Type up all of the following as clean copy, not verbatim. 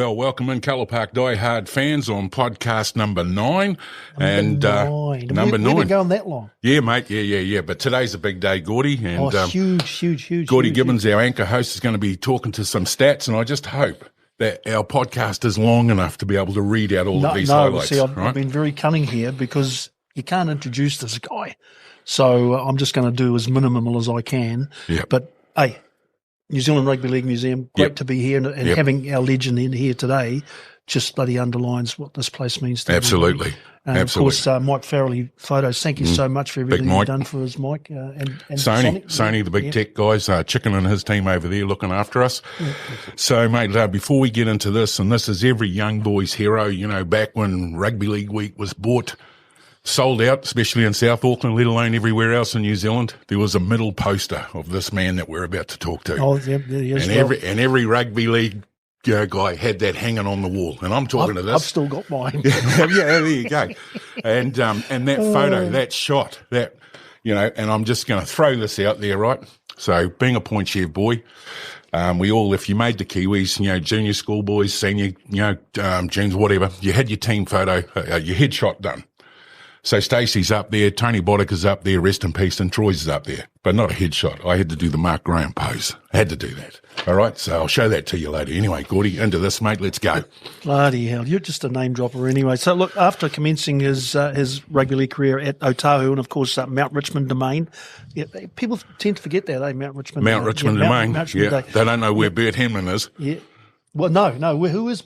Well, welcome in Carlaw Park Die Hard fans on podcast number 9. Number 9. We've been going that long. Yeah, mate. Yeah. But today's a big day, Gordy. And, huge. Gordy Gibbons, our anchor host, is going to be talking to some stats, and I just hope that our podcast is long enough to be able to read out all of these highlights. See, I've been very cunning here because you can't introduce this guy. So I'm just going to do as minimal as I can. Yep. But, hey, New Zealand Rugby League Museum, great to be here, and having our legend in here today just bloody underlines what this place means to Absolutely. everybody. Of course, Mike Farrelly Photos, thank you so much for everything you've done for us, Mike. And Sony, the big tech guys, Chicken and his team over there looking after us. Yeah. So, mate, before we get into this, and this is every young boy's hero, you know, back when Rugby League Week was sold out, especially in South Auckland, let alone everywhere else in New Zealand, there was a middle poster of this man that we're about to talk to. Oh, yeah, yes. And every Rugby League guy had that hanging on the wall. And I'm talking to this. I've still got mine. Yeah, there you go. And that photo, that shot, that, you know, and I'm just going to throw this out there, right? So being a point chef boy, we all, if you made the Kiwis, you know, junior school boys, senior, you know, juniors, whatever, you had your team photo, your headshot done. So Stacey's up there, Tony Boddick's up there, rest in peace, and Troy's is up there. But not a headshot. I had to do the Mark Graham pose. I had to do that. All right, so I'll show that to you later. Anyway, Gordy, into this, mate. Let's go. Bloody hell, you're just a name dropper anyway. So look, after commencing his rugby league career at Otahu and, of course, Mount Richmond Domain, people tend to forget that, Mount Richmond. Mount Richmond Domain, They don't know where Bert Henman is. Yeah. Well, no, who is...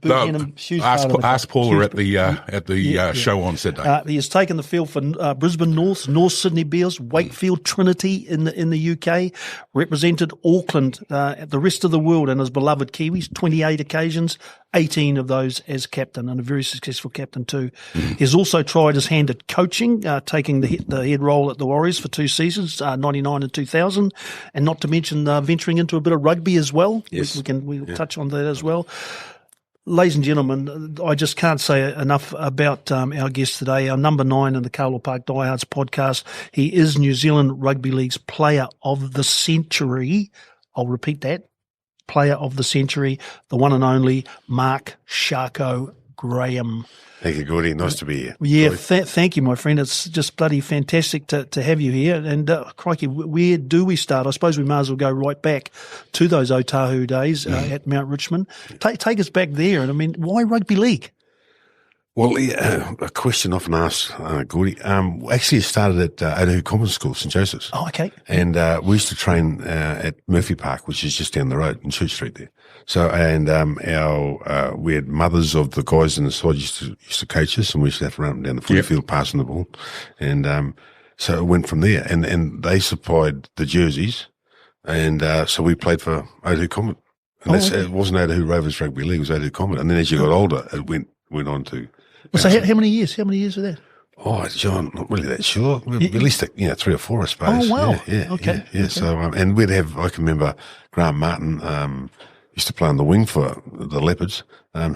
Ask Paula at the show on Saturday. He has taken the field for Brisbane North Sydney Bears, Wakefield Trinity in the UK, represented Auckland, the rest of the world, and his beloved Kiwis, 28 occasions, 18 of those as captain, and a very successful captain too. He's also tried his hand at coaching, taking the head role at the Warriors for 2 seasons, 99 and 2000, and not to mention venturing into a bit of rugby as well. Yes. We'll touch on that as well. Ladies and gentlemen, I just can't say enough about our guest today, our number 9 in the Carlaw Park Diehards podcast. He is New Zealand Rugby League's Player of the Century. I'll repeat that. Player of the Century, the one and only Mark Sharko Graham. Thank you, Gordy. Nice to be here. Yeah, thank you, my friend. It's just bloody fantastic to have you here. And crikey, where do we start? I suppose we may as well go right back to those Otahu days at Mount Richmond. Take us back there. And I mean, why rugby league? Well, a question often asked, Gordy. Actually, it started at Otahu Common School, St Joseph's. Oh, okay. And we used to train at Murphy Park, which is just down the road in Church Street there. So, and we had mothers of the guys in the side used to coach us, and we used to have to run down the footy field passing the ball. And so it went from there. And they supplied the jerseys, and so we played for Otahu Common. And it wasn't Otahu Rovers Rugby League, it was Otahu Common. And then as you got older, it went on to... So how many years? How many years were that? Oh, John, not really that sure. At least 3 or 4, I suppose. Oh, wow. Yeah. Okay. Yeah. So, and we'd have, I can remember Grant Martin, used to play on the wing for the Leopards.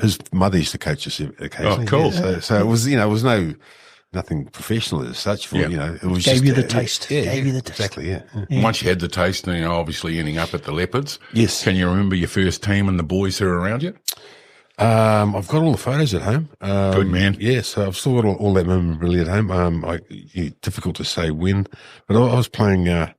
His mother used to coach us occasionally. Oh, cool. Yeah, so it was, it was nothing professional as such for, it was Gave just... you the taste. Gave you the taste. Exactly, yeah. Once you had the taste, obviously ending up at the Leopards. Yes. Can you remember your first team and the boys who were around you? I've got all the photos at home. Good man. Yeah, so I've still got all that memorabilia at home. Difficult to say when, but I was playing, there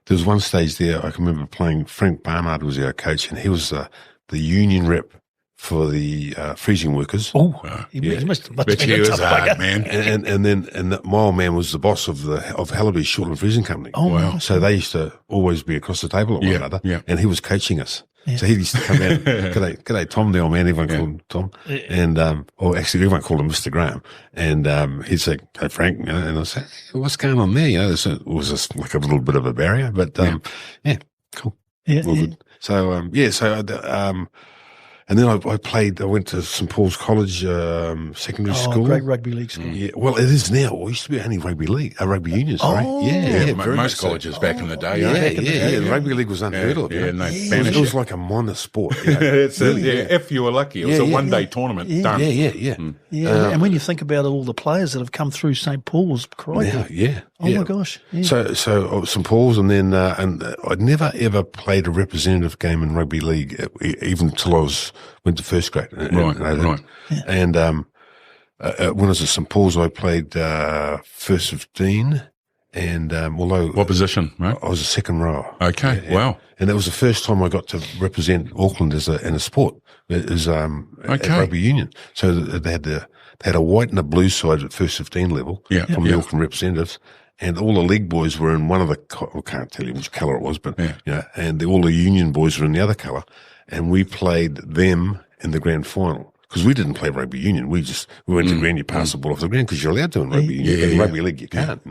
was one stage there, I can remember playing, Frank Barnard was our coach, and he was the union rep for the freezing workers. Oh, he must have been a tough bugger, man. And then my old man was the boss of Hallaby's Shortland Freezing Company. Oh, wow. So they used to always be across the table at one another, and he was coaching us. Yeah. So he used to come out, g'day Tom, the old man, everyone called him Tom. And, or actually everyone called him Mr. Graham. And, he'd say, hey Frank, and I'd say, hey, what's going on there? It was just like a little bit of a barrier, but, cool. Yeah. All good. So, and then I went to St Paul's College, secondary school. Great rugby league school. Yeah. Well, it is now. It used to be only rugby league, rugby union, sorry. Most colleges back in the day. The rugby league was unheard of. It was like a minor sport. If you were lucky. It was a one-day tournament. Done. Yeah. And when you think about all the players that have come through St Paul's, crikey. My gosh. Yeah. So St Paul's, and then and I'd never ever played a representative game in rugby league, even until I was went to first grade. Right. And when I was at St Paul's, I played first 15. And although What position, mate? I was a second rower. Okay, wow. And that was the first time I got to represent Auckland in a sport, at rugby union. So they had a white and a blue side at first 15 level from the Auckland representatives, and all the league boys were in one of the. I can't tell you which colour it was, but and all the union boys were in the other colour, and we played them in the grand final. Because we didn't play rugby union, we went to ground, you pass the ball off the ground because you're allowed to in rugby union. In rugby league, you can't.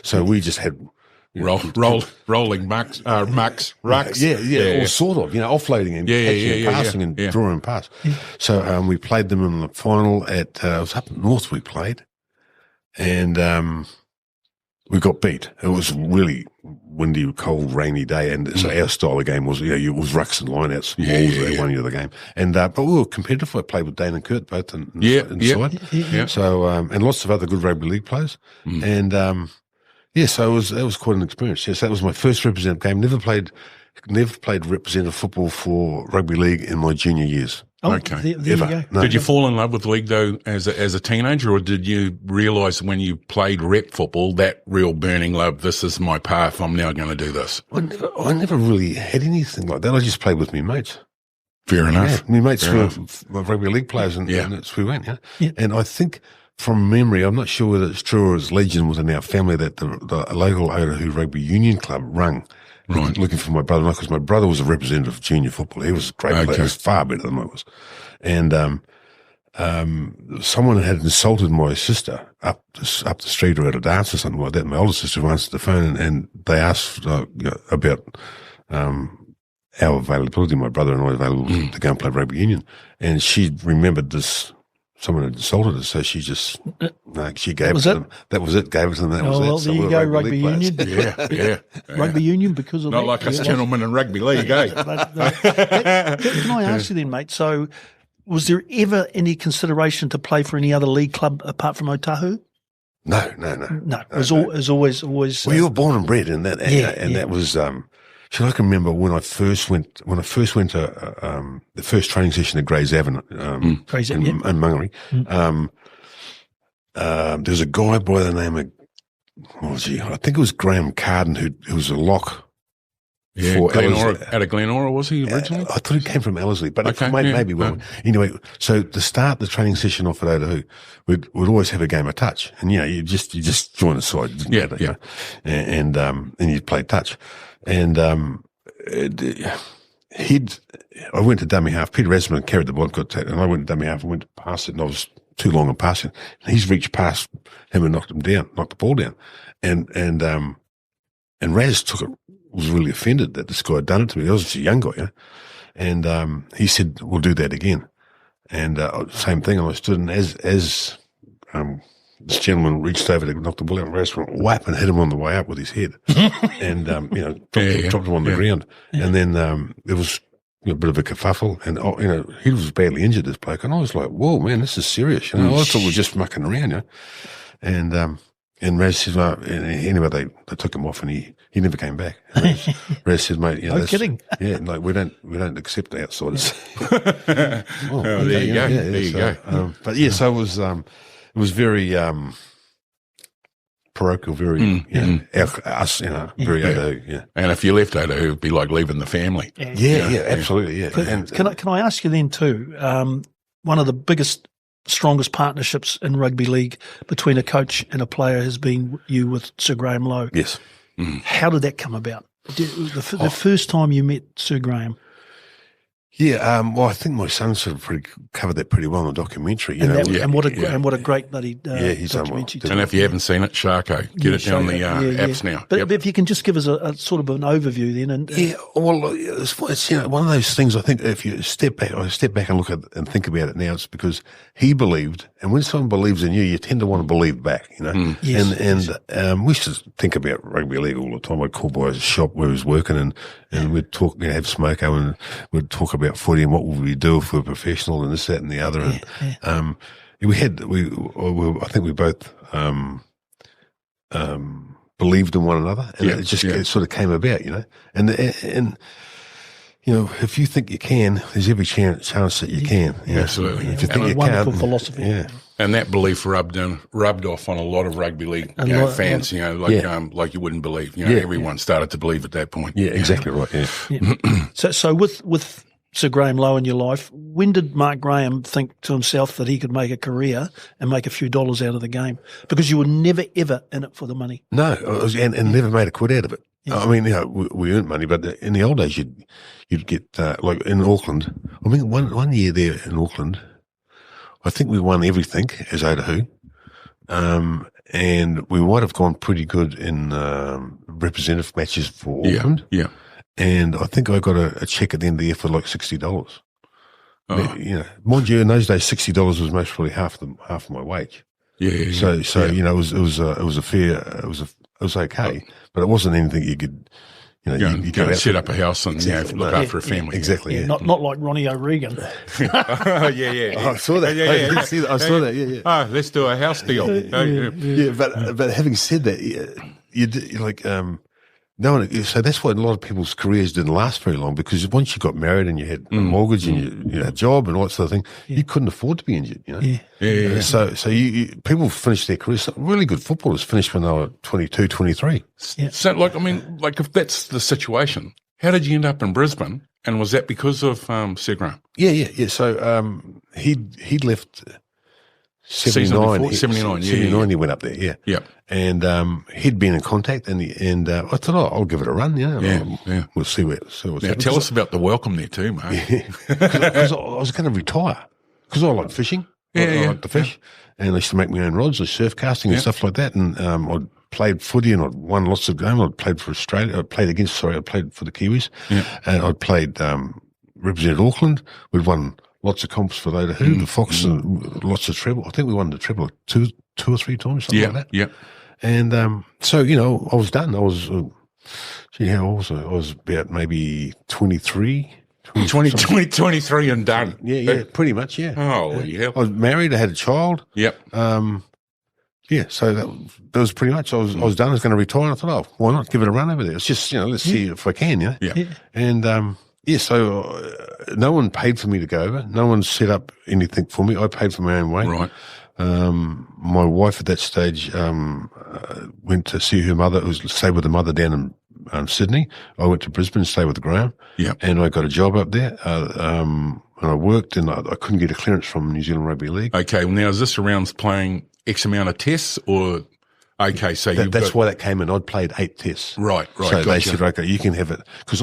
So we just had rolling rucks. Or sort of, offloading and catching and passing and drawing past. So we played them in the final at it was up north. We played, and we got beat. It was really windy, cold, rainy day, and so our style of game was, it was rucks and lineouts, walls one of the game. And but we were competitive. I played with Dane and Kurt both inside. So and lots of other good rugby league players, and so it was quite an experience. Yes, that was my first representative game. Never played representative football for rugby league in my junior years. Oh, okay. There you go. No. Did you fall in love with league though as a teenager, or did you realise when you played rep football that real burning love? This is my path. I'm now going to do this. I never really had anything like that. I just played with my mates. Fair enough. Yeah, my mates were rugby league players, and that's where we went. Yeah, and I think from memory, I'm not sure whether it's true or it's legend within our family that the local Otahu Rugby Union Club rung. Right. Looking for my brother, because my brother was a representative of junior football. He was a great player. He was far better than I was. And someone had insulted my sister up the street or at a dance or something like that. My older sister answered the phone, and they asked about our availability, my brother and I available to go and play rugby union. And she remembered this. Someone had insulted her, so she just she gave it to them. That was it. Gave it to them. That was it. Well, there you go, rugby union. Yeah. Rugby union because of not like us gentlemen in rugby league, eh? Can I ask you then, mate? So, was there ever any consideration to play for any other league club apart from Otahu? No. It was always. Well, you were born and bred in that, and that was. So I can remember when I first went to the first training session at Gray's Avenue in Mangere. There was a guy by the name of, I think it was Graham Carden, who was a lock. For out of Glenora, was he originally? I thought he came from Ellerslie, but maybe well. Anyway, so to start the training session off at Otahu, we'd always have a game of touch, and you just join the side, and you'd play touch. And I went to dummy half. Peter Rasmussen carried the ball, and I went to dummy half and went to pass it, and I was too long in passing. And he's reached past him and knocked the ball down. And Raz was really offended that this guy had done it to me. I was just a young guy, and he said, "We'll do that again." And same thing. And I stood, and as this gentleman reached over to knock the ball out, and Raz went whap and hit him on the way up with his head, and dropped him on the ground. And then there was a bit of a kerfuffle, and he was badly injured, this bloke, and I was like, "Whoa, man, this is serious." I thought we were just mucking around, And Raz said, "Well," anyway, they took him off, and he never came back. Raz said, "Mate, no kidding. Like we don't accept outsiders." There you go. There you go. But so it was very parochial, very us, very Otahu. And if you left Otahu, it'd be like leaving the family. Absolutely. And can I ask you then too? One of the strongest partnerships in rugby league between a coach and a player has been you with Sir Graham Lowe. Yes. How did that come about? The first time you met Sir Graham? Yeah, well, I think my son sort of covered that pretty well in the documentary. And what a great bloody he's documentary. And if you haven't seen it, Sharko, get it down the apps now. But if you can just give us a sort of an overview then. Well, it's one of those things. I think if you step back and look at and think about it now, it's because he believed, and when someone believes in you, you tend to want to believe back. Yes, and we used to think about rugby league all the time. I'd call by his shop where he was working, and we'd talk, have smoko, and we'd talk about footy and what would we do if we were professional and this, that, and the other. I think we both believed in one another, and it sort of came about, and if you think you can, there's every chance that you can. Absolutely. If you think you wonderful can't, philosophy. yeah. And that belief rubbed off on a lot of rugby league fans, like you wouldn't believe. Everyone started to believe at that point. Yeah, exactly right. Yeah. So with Sir Graham Lowe in your life, when did Mark Graham think to himself that he could make a career and make a few dollars out of the game? Because you were never, ever in it for the money. No, and never made a quid out of it. Yeah. I mean, we earned money, but in the old days, you'd get like in Auckland. I mean, one year there in Auckland, I think we won everything as Otahu, and we might have gone pretty good in representative matches for Auckland. Yeah. And I think I got a check at the end of the year for like $60. Oh. Mind you, in those days, $60 was most probably half of my wage. Yeah. So it was a fair, it was okay, but it wasn't anything you could, you go set up a house and look after a family. Exactly. Yeah. Not like Ronnie O'Regan. Yeah. I saw that. Yeah. I saw that. Yeah. Oh, let's do a house deal. Yeah. But having said that, you like no one. So that's why a lot of people's careers didn't last very long, because once you got married and you had a mortgage and you had a job and all that sort of thing, you couldn't afford to be injured. Yeah. So people finished their careers. Some really good footballers finished when they were 22, 23. Yeah. So, if that's the situation, how did you end up in Brisbane? And was that because of Sir Graham? Yeah. So he'd left 79. 79, 79, he went up there, yeah. Yeah. And he'd been in contact, and I thought, I'll give it a run, We'll see what's happening. Tell us about the welcome there too, mate. Because I was going to retire, because I like fishing. I like to fish, and I used to make my own rods, like surf casting and stuff like that. And I'd played footy, and I'd won lots of games. I'd played for Australia. I played for the Kiwis, and I'd played represented Auckland. We'd won lots of comps for the Fox, and lots of treble. I think we won the treble two or three times, something like that. Yeah. And so I was done. I was, I was about maybe 23. 23 and done. Yeah, pretty much, yeah. Holy hell. I was married, I had a child. Yep. So that was pretty much, I was done. I was going to retire, and I thought, why not give it a run over there? It's just, let's see if I can, Yeah. And, so no one paid for me to go over. No one set up anything for me. I paid for my own way. Right. My wife at that stage went to see her mother, stayed with her mother down in Sydney. I went to Brisbane, stayed with Graham. Yeah. And I got a job up there. And I worked, and I couldn't get a clearance from New Zealand Rugby League. Okay. Well, now is this around playing X amount of tests, or okay? So that's why that came in. I'd played 8 tests. Right. So gotcha. they said, okay, you can have it, because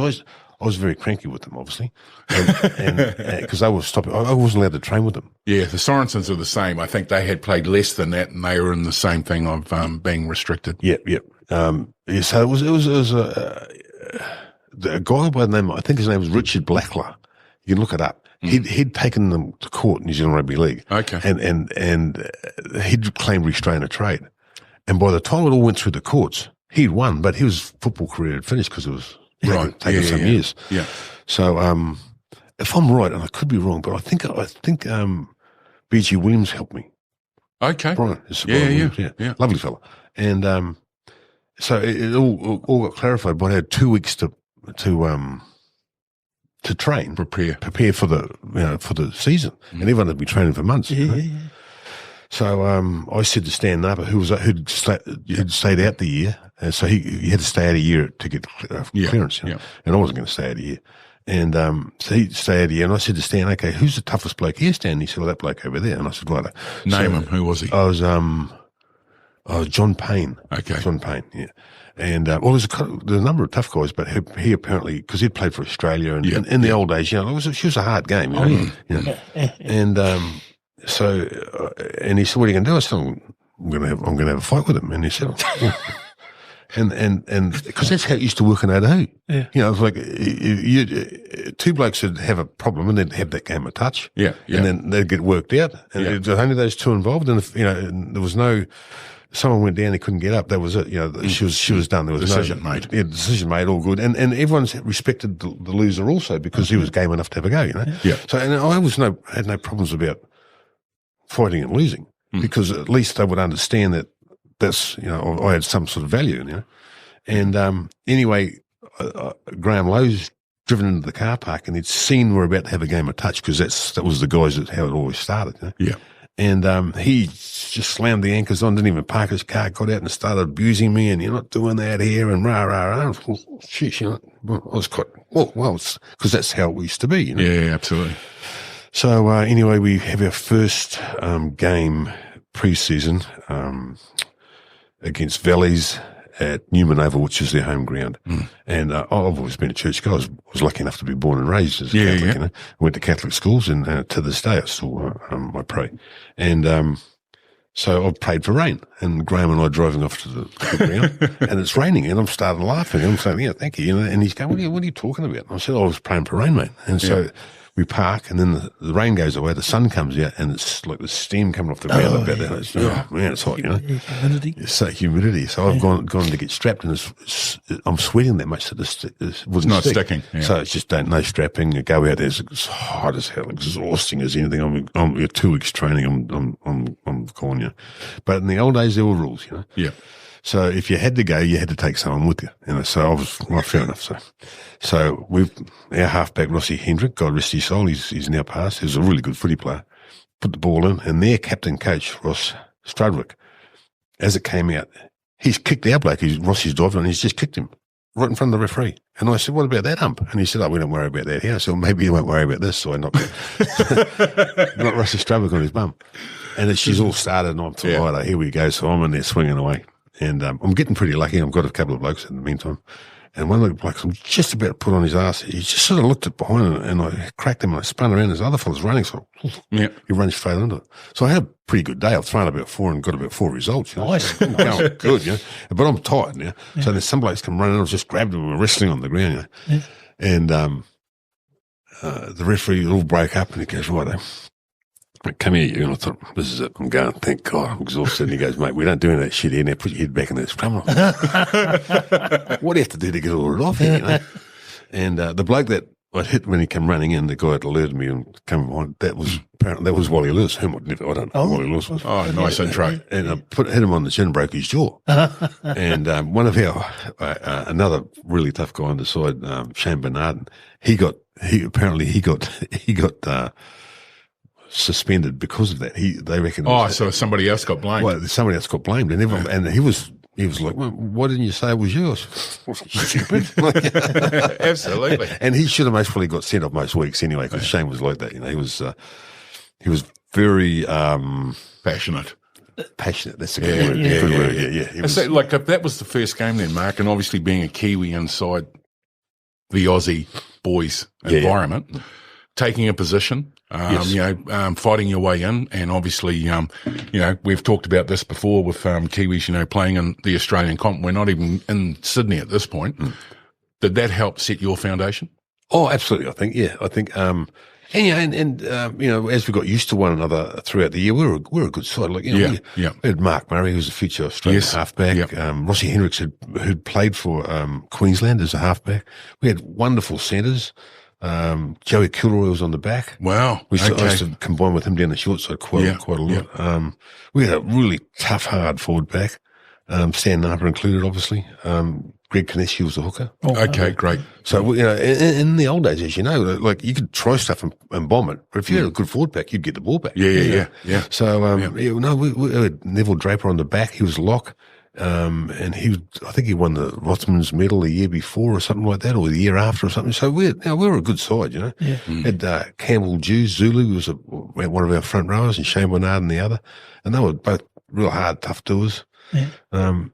I was very cranky with them, obviously, and because they were stopping. I wasn't allowed to train with them. Yeah, the Sorensens are the same. I think they had played less than that, and they were in the same thing of being restricted. Yep. So it was a guy by the name, I think his name was Richard Blackler. You can look it up. He'd taken them to court, New Zealand Rugby League. Okay. And he'd claimed restraint of trade. And by the time it all went through the courts, he'd won, but his football career had finished because it was taken some years. Yeah. So if I'm right, and I could be wrong, but I think B.G. Williams helped me. Okay. Brian. Yeah. Lovely fella. And so it all got clarified, but I had 2 weeks to train, prepare for the season, and everyone had been training for months. Yeah. So I said to Stan Napa, who'd stayed out the year, and so he had to stay out a year to get clearance, and I wasn't going to stay out a year. And so he stayed out a year, and I said to Stan, okay, who's the toughest bloke here, Stan? And he said, well, that bloke over there. And I said, right. Name him. Who was he? I was John Payne. Okay. John Payne, yeah. And, there's a number of tough guys, but he apparently, because he'd played for Australia, and in the old days, she was a hard game, And, so, and he said, what are you going to do? I said, I'm going to have a fight with him. And he said, and because that's how it used to work in Otahu. Yeah. It was like, two blokes would have a problem, and they'd have that game of touch. Yeah. And then they'd get worked out. And it was only those two involved. And if, there was someone went down, he couldn't get up. That was it. She was done. There was decision made. Yeah, decision made, all good. And everyone's respected the loser also, because he was game enough to have a go, Yeah. So, and I had no problems about fighting and losing, because at least they would understand that that's, I had some sort of value, And anyway, Graham Lowe's driven into the car park and he'd seen we're about to have a game of touch because that was the guys that how it always started. You know? Yeah. And he just slammed the anchors on, didn't even park his car, got out and started abusing me, and you're not doing that here, and rah, rah, rah. Sheesh, you know, I was quite, well, because that's how it used to be, you know. Yeah, absolutely. So anyway, we have our first game pre-season against Valleys at Newman Oval, which is their home ground. And I've always been a church guy. I was lucky enough to be born and raised as a Catholic. You know? I went to Catholic schools, and to this day I still I pray. And so I've prayed for rain, and Graham and I driving off to the ground, and it's raining, and I'm starting laughing, and I'm saying, yeah, thank you. And he's going, what are you talking about? And I said, I was praying for rain, mate. And so we park, and then the rain goes away, the sun comes out, and it's like the steam coming off the ground about that. Man, it's hot, you know. Humidity. It's so humidity. So I've gone to get strapped, and I'm sweating that much that it wouldn't not stick. sticking. Yeah. So it's just no strapping. You go out there, it's hot as hell, exhausting as anything. I'm 2 weeks training. I'm calling you. But in the old days, there were rules, you know. Yeah. So if you had to go, you had to take someone with you. You know, so I was, well, fair enough. So our halfback, Rossi Hendrick, God rest his soul, he's now passed. He was a really good footy player. Put the ball in, and their captain coach, Ross Strudwick, as it came out, he's kicked our bloke, Rossi's diving, and he's just kicked him right in front of the referee. And I said, what about that ump? And he said, we don't worry about that here. So maybe you won't worry about this. So I knocked Rossi Strudwick on his bum. And she's all started, and I'm thought, right, here we go. So I'm in there swinging away. And I'm getting pretty lucky. I've got a couple of blokes in the meantime. And one of the blokes, I'm just about to put on his ass. He just sort of looked at behind him, and I cracked him, and I spun around. His other fella's running, so he runs straight into it. So I had a pretty good day. I've thrown about 4 and got about 4 results. You know? Nice. I'm going good, you know. But I'm tired now. Yeah. So there's some blokes come running. I just grabbed him and we're wrestling on the ground, you know. Yeah. And the referee all broke up, and he goes, right, come here, you. And I thought, this is it. I'm going, thank God, I'm exhausted. And he goes, mate, we don't do any of that shit here. Now put your head back in that scrum. What do you have to do to get all it off here, you know? And the bloke that I'd hit when he came running in, the guy that alerted me and came on, that was Wally Lewis, whom I don't know who Wally Lewis was. Oh, nice intro. And I hit him on the chin and broke his jaw. And one of our, another really tough guy on the side, Shane Bernard, he got suspended because of that. They reckon. Oh, so somebody else got blamed. Well, somebody else got blamed, and everyone, and he was like, well, why didn't you say it was yours? Stupid. Absolutely. And he should have most probably got sent off most weeks anyway, because Shane was like that. You know, he was very passionate. Passionate. That's a good word. Good word. Yeah. So, like, if that was the first game then, Mark, and obviously being a Kiwi inside the Aussie boys environment, taking a position. Fighting your way in, and obviously, we've talked about this before with Kiwis, playing in the Australian comp. We're not even in Sydney at this point. Did that help set your foundation? Oh, absolutely. I think, as we got used to one another throughout the year, we're a good side. Like, we had Mark Murray, who's a future Australian halfback. Rossi Hendricks, who'd played for Queensland as a halfback. We had wonderful centres. Joey Kilroy was on the back. Wow. We used to combine with him down the short side quite a lot. Yeah. We had a really tough, hard forward back. Stan Napa included, obviously. Greg Kineski was the hooker. Oh, okay, great. So, in the old days, as you know, like you could try stuff and bomb it, but if you had a good forward back, you'd get the ball back. Yeah. So, we had Neville Draper on the back. He was lock. And I think he won the Rothmans medal the year before or something like that, or the year after or something. So we were a good side, you know. Yeah. Had Campbell Jews, Zulu was one of our front rowers, and Shane Bernard and the other, and they were both real hard, tough doers. Yeah.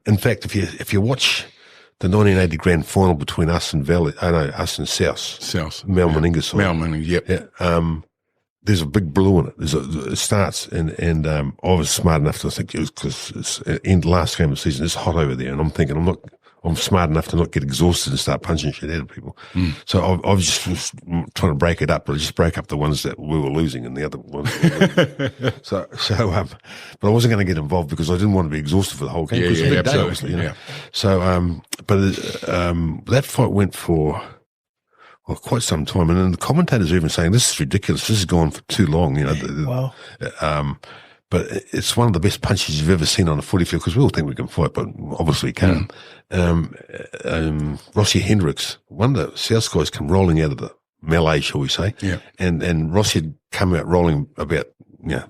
In fact, if you watch the 1980 grand final between us and us and South, Mel Meninga's side. Mel Meninga, yep. Yeah. There's a big blue in it. It starts, and I was smart enough to think it was because it's in the last game of the season. It's hot over there, and I'm thinking I'm smart enough to not get exhausted and start punching shit out of people. So I was just trying to break it up, but I just broke up the ones that we were losing and the other ones. But I wasn't going to get involved because I didn't want to be exhausted for the whole game. Yeah, absolutely. Day, obviously, you know? Yeah. So, that fight went for quite some time, and then the commentators are even saying, this is ridiculous, this has gone for too long, you know. Wow. but it's one of the best punches you've ever seen on a footy field, because we all think we can fight, but obviously we can't. Rossi Hendricks, one of the South guys, come rolling out of the melee, shall we say. Yeah. And Rossi had come out rolling about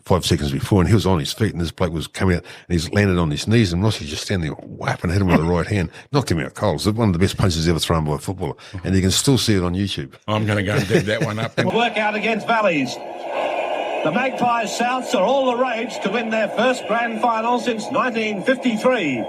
5 seconds before, and he was on his feet, and this bloke was coming out, and he's landed on his knees, and Rossi just standing there, whap, and hit him with the right hand, knocked him out cold. It's one of the best punches ever thrown by a footballer, and you can still see it on YouTube. I'm going to go and dig that one up. Work out against Valleys. The Magpies Souths are all the rage to win their first grand final since 1953.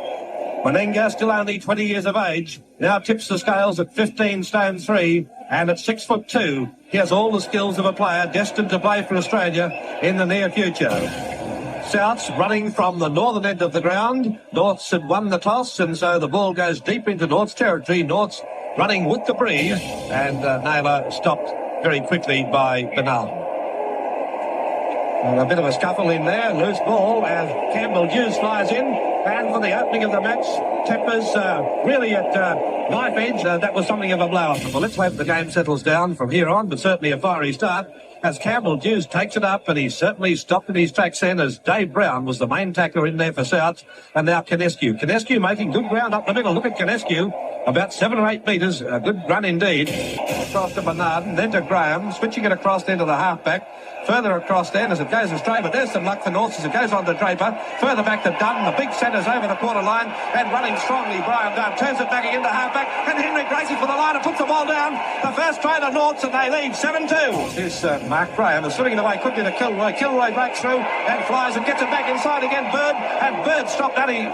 Meninga, still only 20 years of age, now tips the scales at 15 stone 3 and at 6'2". He has all the skills of a player destined to play for Australia in the near future. Souths running from the northern end of the ground. Norths had won the toss, and so the ball goes deep into North's territory. Norths running with the breeze, and Naylor stopped very quickly by Bernal. A bit of a scuffle in there, loose ball, as Campbell Hughes flies in, and for the opening of the match, Tempers really at knife edge. That was something of a blow-up. Well, let's hope the game settles down from here on, but certainly a fiery start, as Campbell Hughes takes it up, and he certainly stopped in his tracks then, as Dave Brown was the main tackler in there for South, and now Canescu. Canescu making good ground up the middle. Look at Canescu, about 7 or 8 metres, a good run indeed. Across to Bernard, and then to Graham, switching it across then to the halfback. Further across then as it goes astray, but there's some luck for North as it goes on to Draper. Further back to Dunn, the big centre's over the quarter line, and running strongly, Brian Dunn turns it back again to halfback, and Henry races for the line and puts the ball down. The first try to Norths, and they lead 7-2. Here's Mark Graham is swinging away quickly to Kilroy. Kilroy breaks through and flies and gets it back inside again. Bird, and Bird stopped Danny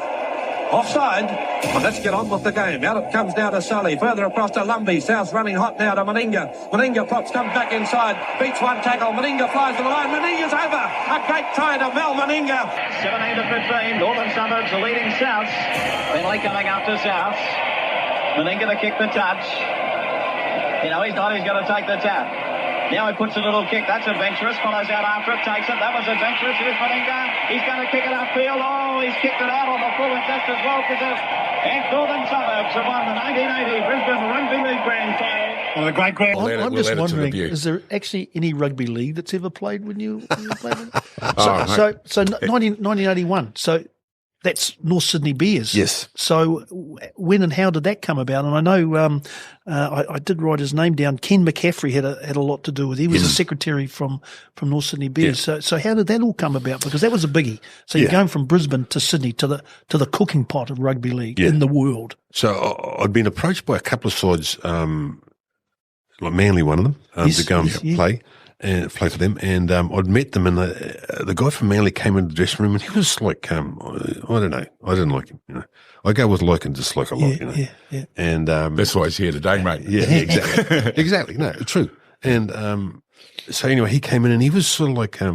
offside. Well, let's get on with the game. Out it comes now to Sully. Further across to Lumbey. South's running hot now to Meninga. Meninga props, comes back inside. Beats one tackle. Meninga flies to the line. Meninga's over. A great try to Mel Meninga. 17-15. Northern Suburbs are leading Souths. Finlay coming up to Souths. Meninga to kick the touch. He's not. He's going to take the tap. Now he puts a little kick. That's adventurous. Follows out after it. Takes it. That was adventurous. Here's Meninga. He's going to kick it upfield. Oh, he's kicked it out on the full and just as well because and Northern Suburbs have won the 1980 Brisbane Rugby League Grand Final. Well, a great grand. I'm just wondering, is there actually any rugby league that's ever played when you played with it? So 1981. So that's North Sydney Bears. Yes. So when and how did that come about? And I know I did write his name down. Ken McCaffrey had a lot to do with it. He was a secretary from North Sydney Bears. Yeah. So how did that all come about? Because that was a biggie. So you're going from Brisbane to Sydney to the cooking pot of rugby league in the world. So I'd been approached by a couple of sides, like Manly, one of them, to go and play for them. And I'd met them, and the guy from Manly came into the dressing room, and he was like, I don't know, I didn't like him. I go with like and dislike a lot. Yeah. And that's why he's here today, mate. Yeah, exactly, exactly. No, true. And so anyway, he came in, and he was sort of like, I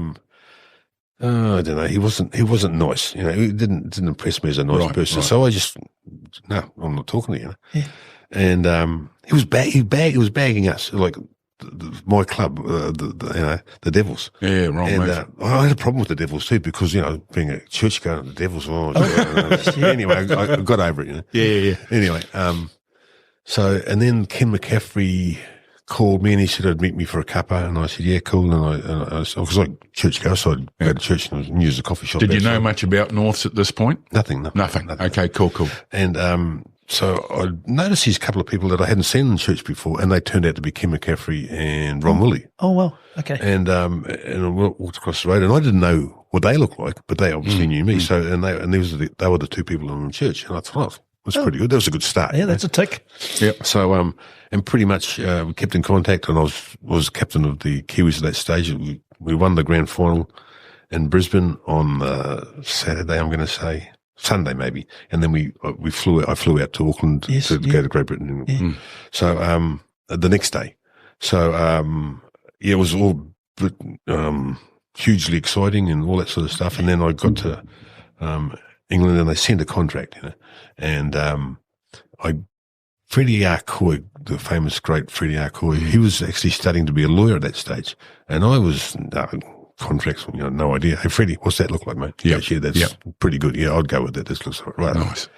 don't know, he wasn't nice. He didn't impress me as a nice person. Right. So I just, no, I'm not talking to you. Yeah. And he was bagging us like. My club, the Devils. Yeah, wrong. And I had a problem with the Devils too because being a church goer, the Devils. Anyway, I got over it. Yeah. Anyway, so and then Ken McCaffrey called me and he said I'd meet me for a cuppa, and I said yeah, cool. And I was like church goer, so I'd go to church and use the coffee shop. Did you know much about Norths at this point? Nothing. Okay, cool. And so I noticed these couple of people that I hadn't seen in church before, and they turned out to be Kim McCaffrey and Ron Woolley. Oh, well, okay. And I walked across the road, and I didn't know what they looked like, but they obviously knew me. So, and they were the two people in church, and I thought, it was pretty good. That was a good start. Yeah, that's a tick. Yeah. So, and pretty much we kept in contact, and I was captain of the Kiwis at that stage. We won the grand final in Brisbane on Saturday, I'm going to say. Sunday maybe, and then I flew out to Auckland to go to Great Britain. Yeah. So the next day, so it was all hugely exciting and all that sort of stuff. And then I got to England, and they sent a contract, and Freddie Arcoy, the famous great Freddie Arcoy, he was actually studying to be a lawyer at that stage, and I was. Contracts, no idea. Hey, Freddie, what's that look like, mate? Yeah, that's pretty good. Yeah, I'd go with that. This looks right. Nice.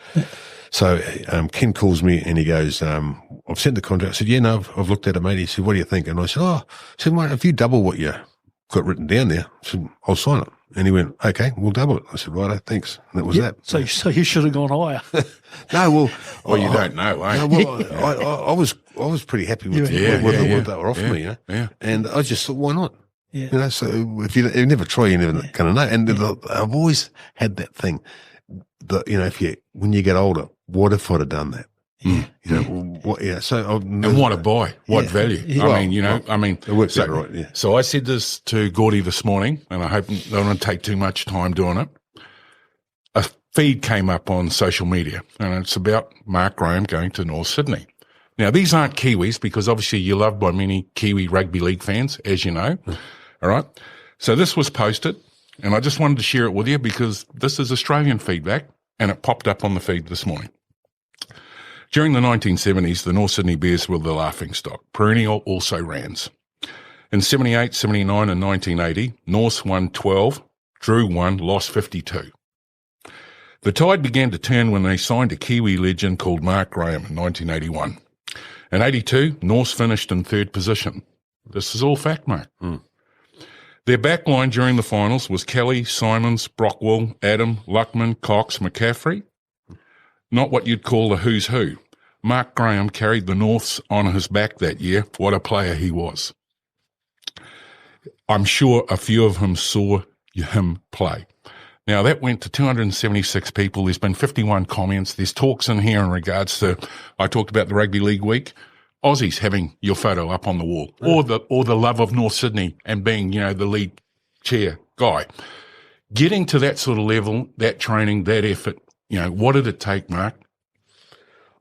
So Ken calls me and he goes, I've sent the contract. I said, yeah, no, I've looked at it, mate. He said, what do you think? And I said, mate, if you double what you got written down there, I said, I'll sign it. And he went, okay, we'll double it. I said, righto, thanks. And that was that. So you should have gone higher. No, well, Well, you don't know, eh? no, well, I was pretty happy with what they were offering me, you know. Yeah. And I just thought, why not? Yeah. You know, so if you never try, you're never going to know. And I've always had that thing that, you know, when you get older, what if I'd have done that? You know, what? Yeah. So, And what a buy, what value. Yeah. I mean, you know, it works out right. Yeah. So I said this to Gordy this morning, and I hope I don't want to take too much time doing it. A feed came up on social media, and it's about Mark Graham going to North Sydney. Now, these aren't Kiwis, because obviously you're loved by many Kiwi rugby league fans, as you know. All right. So this was posted, and I just wanted to share it with you because this is Australian feedback, and it popped up on the feed this morning. During the 1970s, the North Sydney Bears were the laughingstock. Perennial also rans. In 78, 79 and 1980, Norths won 12, drew 1, lost 52. The tide began to turn when they signed a Kiwi legend called Mark Graham in 1981. In 82, Norths finished in third position. This is all fact, Mark. Their backline during the finals was Kelly, Simons, Brockwell, Adam, Luckman, Cox, McCaffrey. Not what you'd call the who's who. Mark Graham carried the Norths on his back that year. What a player he was. I'm sure a few of them saw him play. Now, that went to 276 people. There's been 51 comments. There's talks in here in regards to, I talked about the Rugby League week, Aussies having your photo up on the wall, or the love of North Sydney and being, you know, the lead chair guy. Getting to that sort of level, that training, that effort, you know, what did it take, Mark?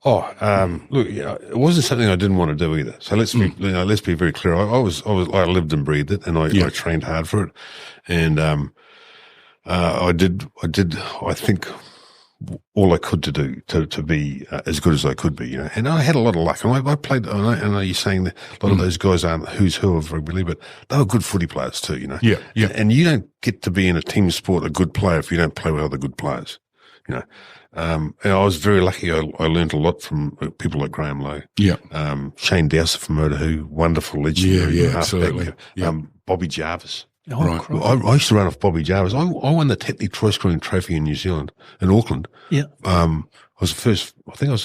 Look, it wasn't something I didn't want to do either. So let's be very clear. I lived and breathed it, and I trained hard for it, and I did. I think all I could to be as good as I could be, you know. And I had a lot of luck, and I played. And I know you're saying that a lot of those guys aren't who's who of rugby league, but they were good footy players too, you know. Yeah. And you don't get to be in a team sport a good player if you don't play with other good players, you know. And I was very lucky. I learned a lot from people like Graham Lowe. Yeah. Shane Dowser from Motorhoo, wonderful legend. Yeah, absolutely. Bobby Jarvis. Oh, Right. I used to run off Bobby Jarvis. I won the Tetley Troy-Scoring Trophy in New Zealand, in Auckland. Yeah. I was the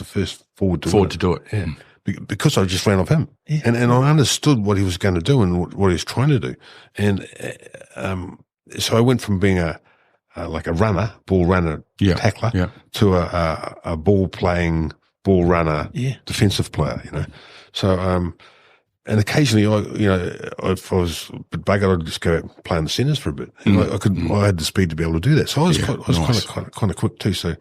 first forward to do it. Yeah. Because I just ran off him. Yeah. And I understood what he was going to do and what he was trying to do. And so I went from being like a runner, ball runner, tackler, to a ball playing, ball runner, defensive player, you know. So, and occasionally if I was a bit buggered, I'd just go out and play in the centres for a bit. And I had the speed to be able to do that. So I was kind of quick too. So,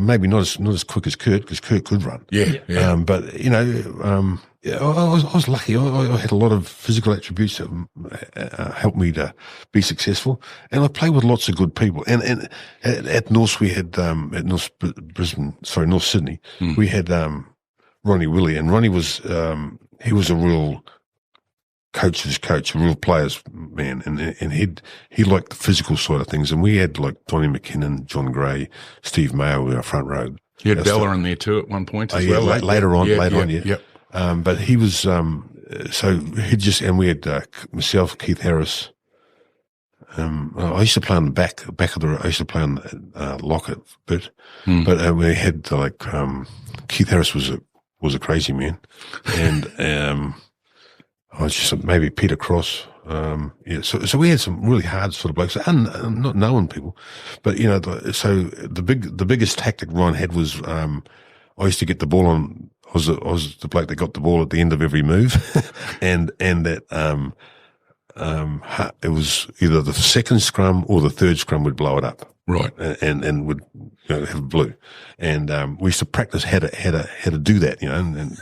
maybe not as quick as Kurt, because Kurt could run. Yeah. But, you know, I was lucky. I had a lot of physical attributes that helped me to be successful, and I played with lots of good people. And at North, we had at North Sydney, we had Ronnie Willie, and Ronnie was he was a real coach's coach, a real player's man, and he liked the physical side of things. And we had like Donnie McKinnon, John Gray, Steve Mayo in our front row. You had Bella in there too at one point as well. Later on. Yep. But he was, so he just, and we had, myself, Keith Harris. I used to play on the back of I used to play on the lock a bit, but we had like, Keith Harris was a crazy man. And, I was just maybe Peter Cross. So we had some really hard sort of blokes, and not knowing people, but you know, so the biggest tactic Ron had was, I used to get the ball on. I was the bloke that got the ball at the end of every move, and that it was either the second scrum or the third scrum would blow it up, right, and would have blue, and we used to practice how to do that, you know,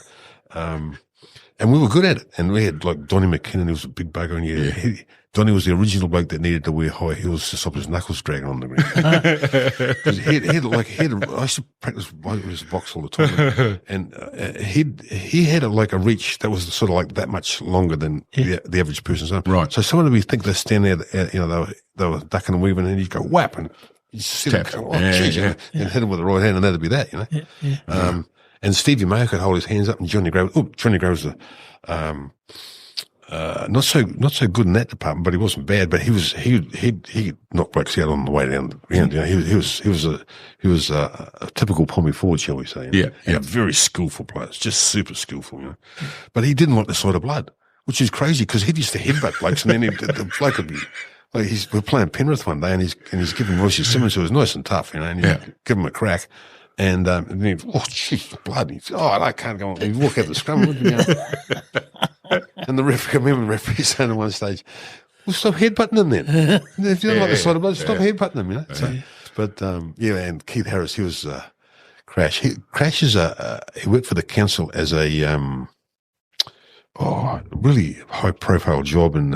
and we were good at it. And we had like Donnie McKinnon, who was a big bugger, and Donnie was the original bloke that needed to wear high heels to stop his knuckles dragging on the ground. Because I used to practice with his box all the time, and he had like a reach that was sort of like that much longer than the average person's arm. Right. So someone would think they're standing there, you know, they were ducking and weaving, and you go whap, and you sit and go, and hit him with the right hand, and that'd be that, you know. And Stevie Mayo could hold his hands up, and Johnny Gray was not so good in that department, but he wasn't bad. But he knocked blokes out on the way down. You know, he was a typical Pommy forward, shall we say? You know? And very skillful players, just super skillful. You know, but he didn't like the sight of blood, which is crazy because he used to headbutt blokes, and then the bloke would be. Like we're playing Penrith one day, and he's giving Royce Simmons, who was nice and tough, you know, and he's give him a crack. And he, oh, jeez, blood. He said, oh, I can't go on. He'd walk out the scrum. And the referee saying at one stage, well, stop headbutting him then. If you don't like the sight of blood, stop headbutting him, you know. So, but, and Keith Harris, he was Crash. Crash is he worked for the council as a really high-profile job in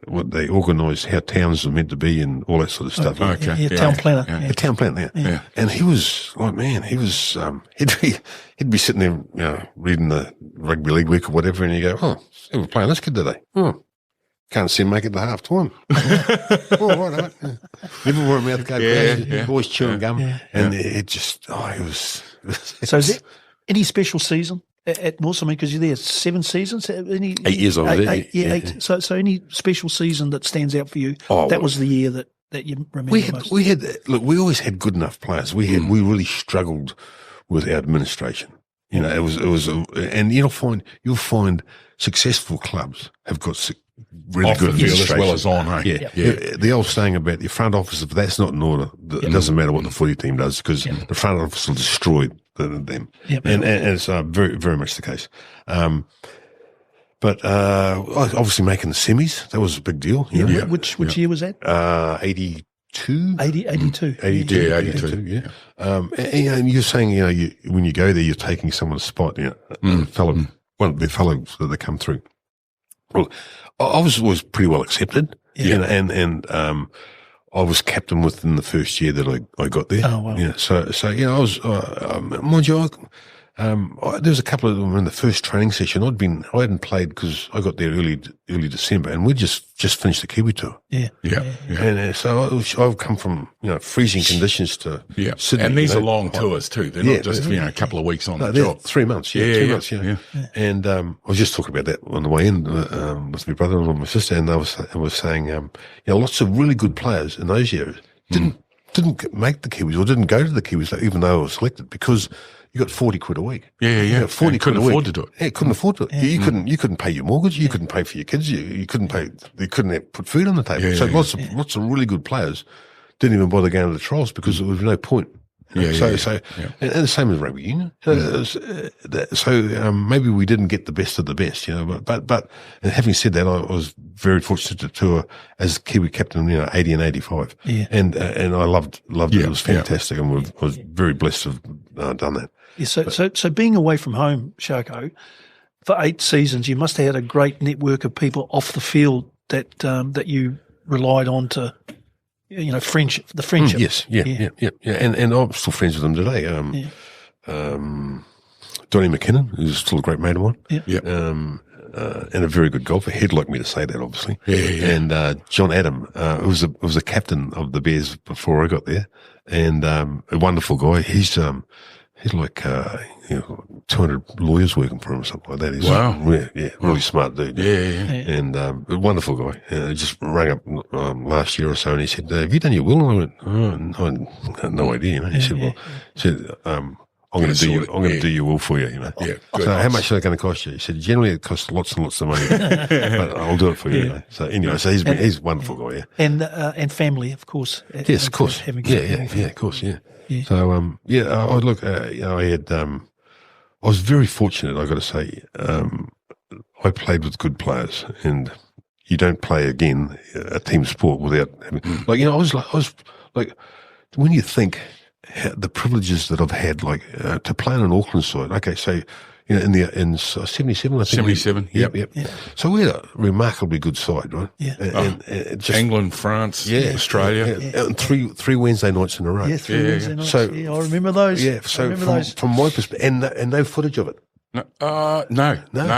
what they organised, how towns are meant to be and all that sort of stuff. Town planner. A town planner, yeah. And he was, like, man, he was, he'd be sitting there, you know, reading the Rugby League Week or whatever, and you go, oh, we're playing this kid today. Oh, can't see him make it to half time. Right. Never wore a mouth guard, always chewing gum. And it just, he was. So is there any special season at North? I mean, because you're there 7 seasons. 8 years I was there. Eight. So any special season that stands out for you? That was the year that you remember most. We always had good enough players. We really struggled with our administration. You know, it was, and you'll find successful clubs have got really good administration as well as on. Right? Yeah. The old saying about your front office, if that's not in order, it doesn't matter what the footy team does because the front office will destroy them. And it's very, very much the case. But obviously making the semis, that was a big deal. You know? Which year was that? 82. 82. 82, yeah. And you're saying, you know, when you go there, you're taking someone's spot, you know, one of the fellows that they come through. Well, I was pretty well accepted, and I was captain within the first year that I got there. Oh, wow. Yeah, so you know, I was, mind you, there was a couple of them in the first training session. I hadn't played because I got there early December, and we just finished the Kiwi tour. And so I've come from, you know, freezing conditions to Sydney. And these are long tours too. They're not just, you know, a couple of weeks on the job. 3 months. 3 months. And I was just talking about that on the way in with my brother and my sister, and I was saying, you know, lots of really good players in those years didn't make the Kiwis or didn't go to the Kiwis, even though I was selected, because you got 40 quid a week. 40 quid a week. Afford to do it. Yeah, couldn't afford to. You couldn't pay your mortgage. You couldn't pay for your kids. You couldn't pay. You couldn't put food on the table. Lots of really good players didn't even bother going to the trials because there was no point. And the same as rugby union. So maybe we didn't get the best of the best, you know. But and having said that, I was very fortunate to tour as Kiwi captain, you know, 80 and 85. And I loved it. It was fantastic, and I was very blessed to have done that. So being away from home, Sharko, for 8 seasons, you must have had a great network of people off the field that you relied on to, you know, the friendship. Yes, and I'm still friends with them today. Donnie McKinnon, who's still a great mate of mine. And a very good golfer. He'd like me to say that, obviously. And John Adam, who was a captain of the Bears before I got there, and a wonderful guy. He's like 200 lawyers working for him or something like that. He's really smart dude. And a wonderful guy. Just rang up last year or so, and he said, "Have you done your will?" And I went, "Oh, I had no idea." You know? He said, "I'm going to do your will for you." You know. So how much is that going to cost you? He said, "Generally, it costs lots and lots of money, but I'll do it for you." You know? So anyway, he's a wonderful guy. And family, of course. Yes, of course. Of course. So I was very fortunate, I got to say. I played with good players, and you don't play again a team sport without having, I was like, when you think the privileges that I've had, like to play on an Auckland side. Okay, so you know, in 77, I think. 77. Yep. So we had a remarkably good side, right? And just, England, France, Australia. And three Wednesday nights in a row. Three Wednesday nights. So, I remember those. Yeah. So from my perspective, and no footage of it. No,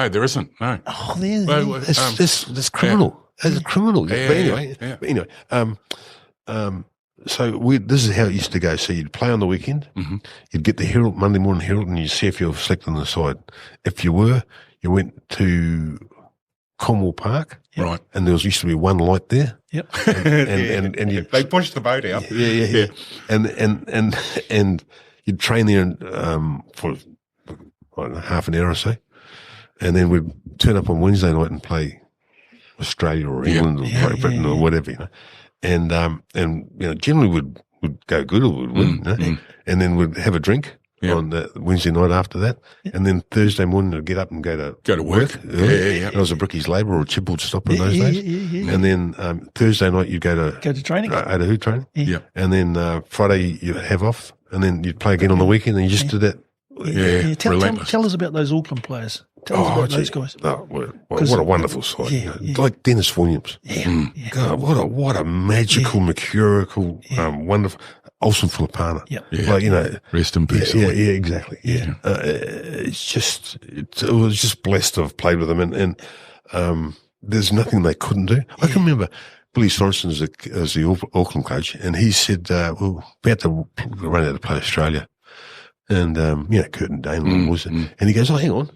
there isn't. No. Oh, that's criminal. That's criminal. But anyway. So this is how it used to go. So you'd play on the weekend, you'd get the Herald, Monday morning Herald, and you'd see if you were selected on the side. If you were, you went to Carlaw Park. Right. And there used to be one light there. Yep. And you they pushed the boat out. Yeah. And you'd train there for I don't know, half an hour or so. And then we'd turn up on Wednesday night and play Australia or England or Britain or whatever, you know. And you know, generally would go good or would win, you know? And then we'd have a drink on the Wednesday night after that. And then Thursday morning I'd get up and go to work. Yeah. I was a brickies labourer or chipboard stopper in those days. And then Thursday night you'd go to training. Who training. Yeah. And then Friday you'd have off and then you'd play again on the weekend and you just did that. Tell us about those Auckland players. Tell us about those guys. What a wonderful sight. You know, like Dennis Williams. God, what a magical, mercurial, wonderful, Olsen Filipana. Like, you know. Rest in peace. Yeah, exactly. Yeah. It was just blessed to have played with them and there's nothing they couldn't do. I can remember Billy Sorensen as the Auckland coach and he said, we're about to run out to play Australia. And, you know, Curtin Dane was it. And he goes, oh, hang on.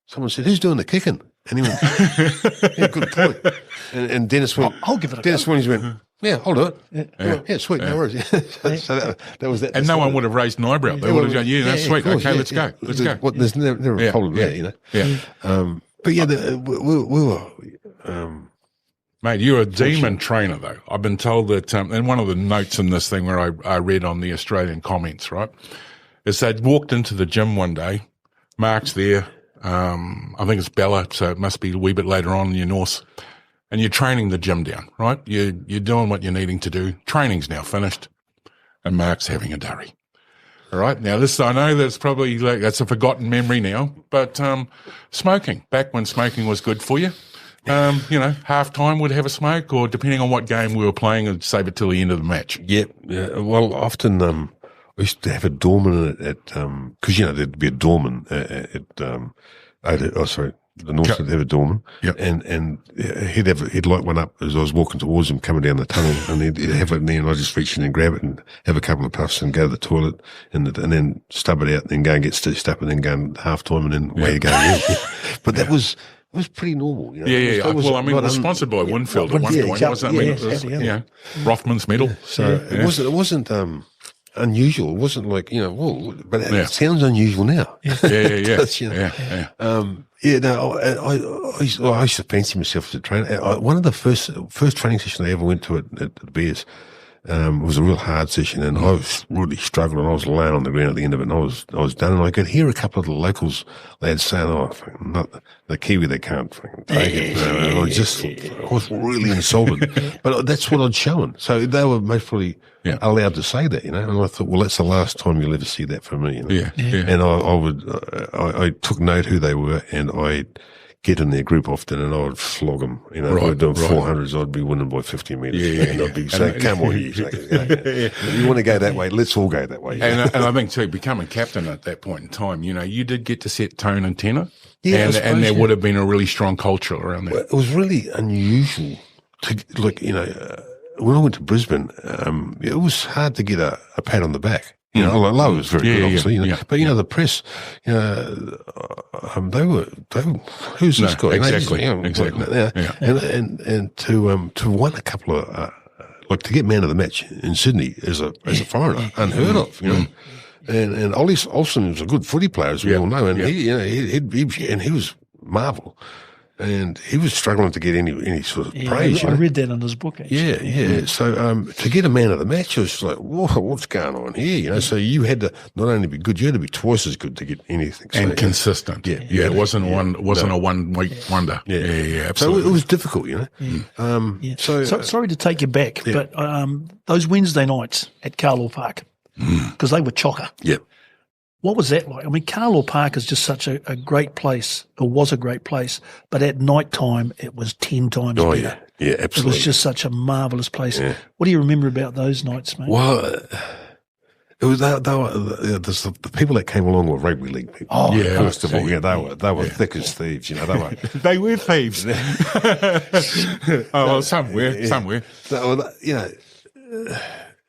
Someone said, who's doing the kicking? And he went, yeah, good point. And Dennis went, I'll give it a Dennis go. went, yeah, I'll do it. Yeah, sweet, no worries. So that was that. And no one would have raised an eyebrow. They would have gone, that's sweet. Okay, let's go. Let's go. There's never a problem there, you know. Yeah. But yeah, we were... Mate, you're a demon trainer, though. I've been told that, and one of the notes in this thing where I read on the Australian comments, right, is they'd walked into the gym one day, Mark's there, I think it's Bella, so it must be a wee bit later on in your Norse, and you're training the gym down, right? You're doing what you're needing to do. Training's now finished, and Mark's having a durry. All right, now this, I know that's probably, that's a forgotten memory now, but smoking, back when smoking was good for you, you know, half-time would have a smoke, or depending on what game we were playing, I'd save it till the end of the match. Yeah, well, often... I used to have a doorman at because, you know, there'd be a doorman the North would have a doorman. Yep. And he'd light one up as I was walking towards him coming down the tunnel and he'd have it in there and I'd just reach in and grab it and have a couple of puffs and go to the toilet and then stub it out and then go and get stitched up and then go in half time and then away you go. But that was... It was pretty normal, you know. Yeah. Well, I mean, it was sponsored by Winfield at one point, wasn't it? You know, Rothman's medal. So it wasn't unusual. It wasn't like, you know, well, but it sounds unusual now. Yeah. You know, I used to fancy myself as a trainer. One of the first training sessions I ever went to at the Bears was a real hard session, and I was really struggling. I was laying on the ground at the end of it, and I was done. And I could hear a couple of the locals lads saying, "Oh, not the Kiwi, they can't fucking take it." And I was really insulted. But that's what I'd shown. So they were most probably allowed to say that, you know. And I thought, well, that's the last time you'll ever see that from me. You know? And I took note who they were, and I'd get in their group often and I would flog them. You know, if we're doing 400s, I'd be winning by 50 metres. And I'd be saying, come on, you want to go that way, let's all go that way. And I think, too, becoming captain at that point in time, you know, you did get to set tone and tenor. And there would have been a really strong culture around that. Well, it was really unusual to, like, you know, when I went to Brisbane, it was hard to get a pat on the back. You know, Lowe was very good, obviously. You know, but you know, the press, you know, they were. Who's this guy? Exactly. And to win a couple of like to get man of the match in Sydney as a foreigner, unheard of. You know, and Olsen was a good footy player, as we all know, and he was marvel. And he was struggling to get any sort of praise. I read that in his book, actually. Yeah. So to get a man of the match, it was like, whoa, what's going on here? You know, so you had to not only be good, you had to be twice as good to get anything. And consistent. Yeah. It wasn't a 1 week wonder. Yeah, absolutely. So it was difficult, you know. So sorry to take you back, but those Wednesday nights at Carlaw Park, because they were chocker. Yeah. What was that like? I mean, Carlaw Park is just such a great place, or was a great place, but at night time it was 10 times better. Yeah, absolutely. It was just such a marvellous place. Yeah. What do you remember about those nights, mate? Well, it was the people that came along were rugby league people. Oh, yeah, first of all, they were thick as thieves. You know, they were thieves. Somewhere. So, you know.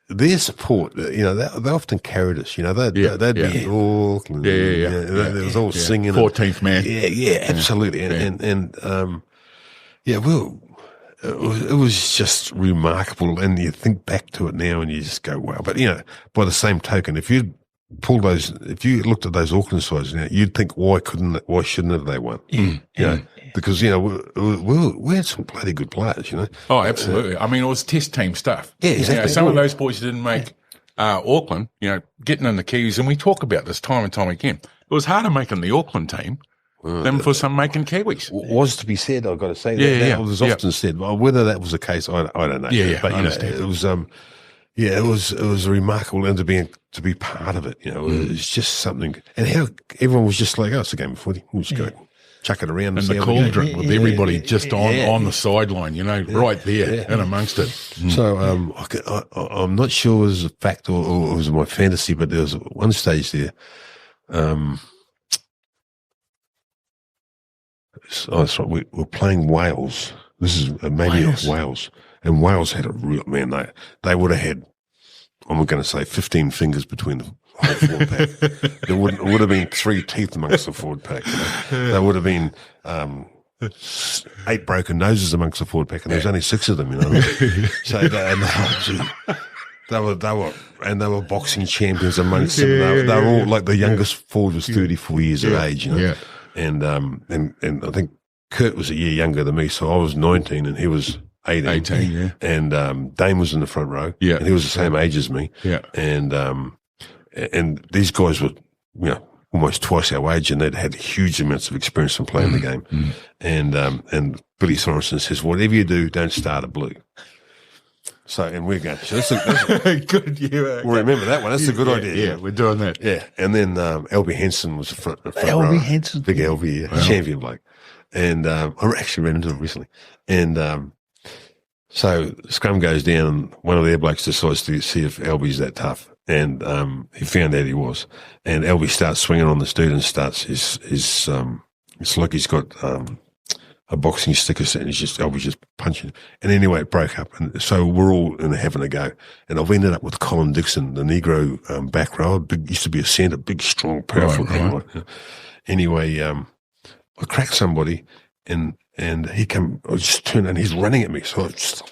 Their support, you know, they often carried us. You know, they'd be Auckland. There was all singing. 14th man. Yeah, absolutely. And Yeah, well, it was just remarkable, and you think back to it now, and you just go, "Wow!" But by the same token, if you looked at those Auckland sides now, you'd think, why shouldn't they won? Because we had some bloody good players, Oh, absolutely. I mean, it was test team stuff. Yeah, exactly. Some of those boys didn't make Auckland. Getting in the Kiwis, and we talk about this time and time again. It was harder making the Auckland team than for some making Kiwis. Was to be said, I've got to say that. That was often said. Well, whether that was the case, I don't know. But I understand. It was it was remarkable, and to be part of it, it was just something. And how everyone was just like, "Oh, it's a game of footy. We'll just go chuck it around." And the cauldron with everybody just on the sideline, right there and amongst it. So I'm not sure it was a fact or it was my fantasy, but there was one stage there. That's right. We were playing Wales. This is maybe Wales. And Wales had a real, man, they would have had, I'm going to say 15 fingers between the whole forward pack. There would have been 3 teeth amongst the forward pack. There would have been 8 broken noses amongst the forward pack, and there was only 6 of them, So they were boxing champions amongst them. They were all like the youngest forward was 34 years of age, And I think Kurt was a year younger than me, so I was 19 and he was 18. And Dame was in the front row. And he was the same age as me. And these guys were, almost twice our age, and they'd had huge amounts of experience in playing the game. And Billy Sorensen says, "Whatever you do, don't start a blue." So, and we're going, so that's good. We'll remember that one. That's a good idea. Yeah, we're doing that. Yeah. And then Albie Henson was the front Albie Henson. Big Albie, champion bloke. And I actually ran into him recently. And so scrum goes down, and one of their blokes decides to see if Albie's that tough. And he found out he was. And Albie starts swinging on this dude and starts it's like he's got a boxing stick or something. Albie's just punching. And anyway, it broke up. And so we're all having a go. And I've ended up with Colin Dixon, the Negro back rower. Used to be a centre, big, strong, powerful guy. Anyway, I cracked somebody and he came, I just turned and he's running at me. So I just,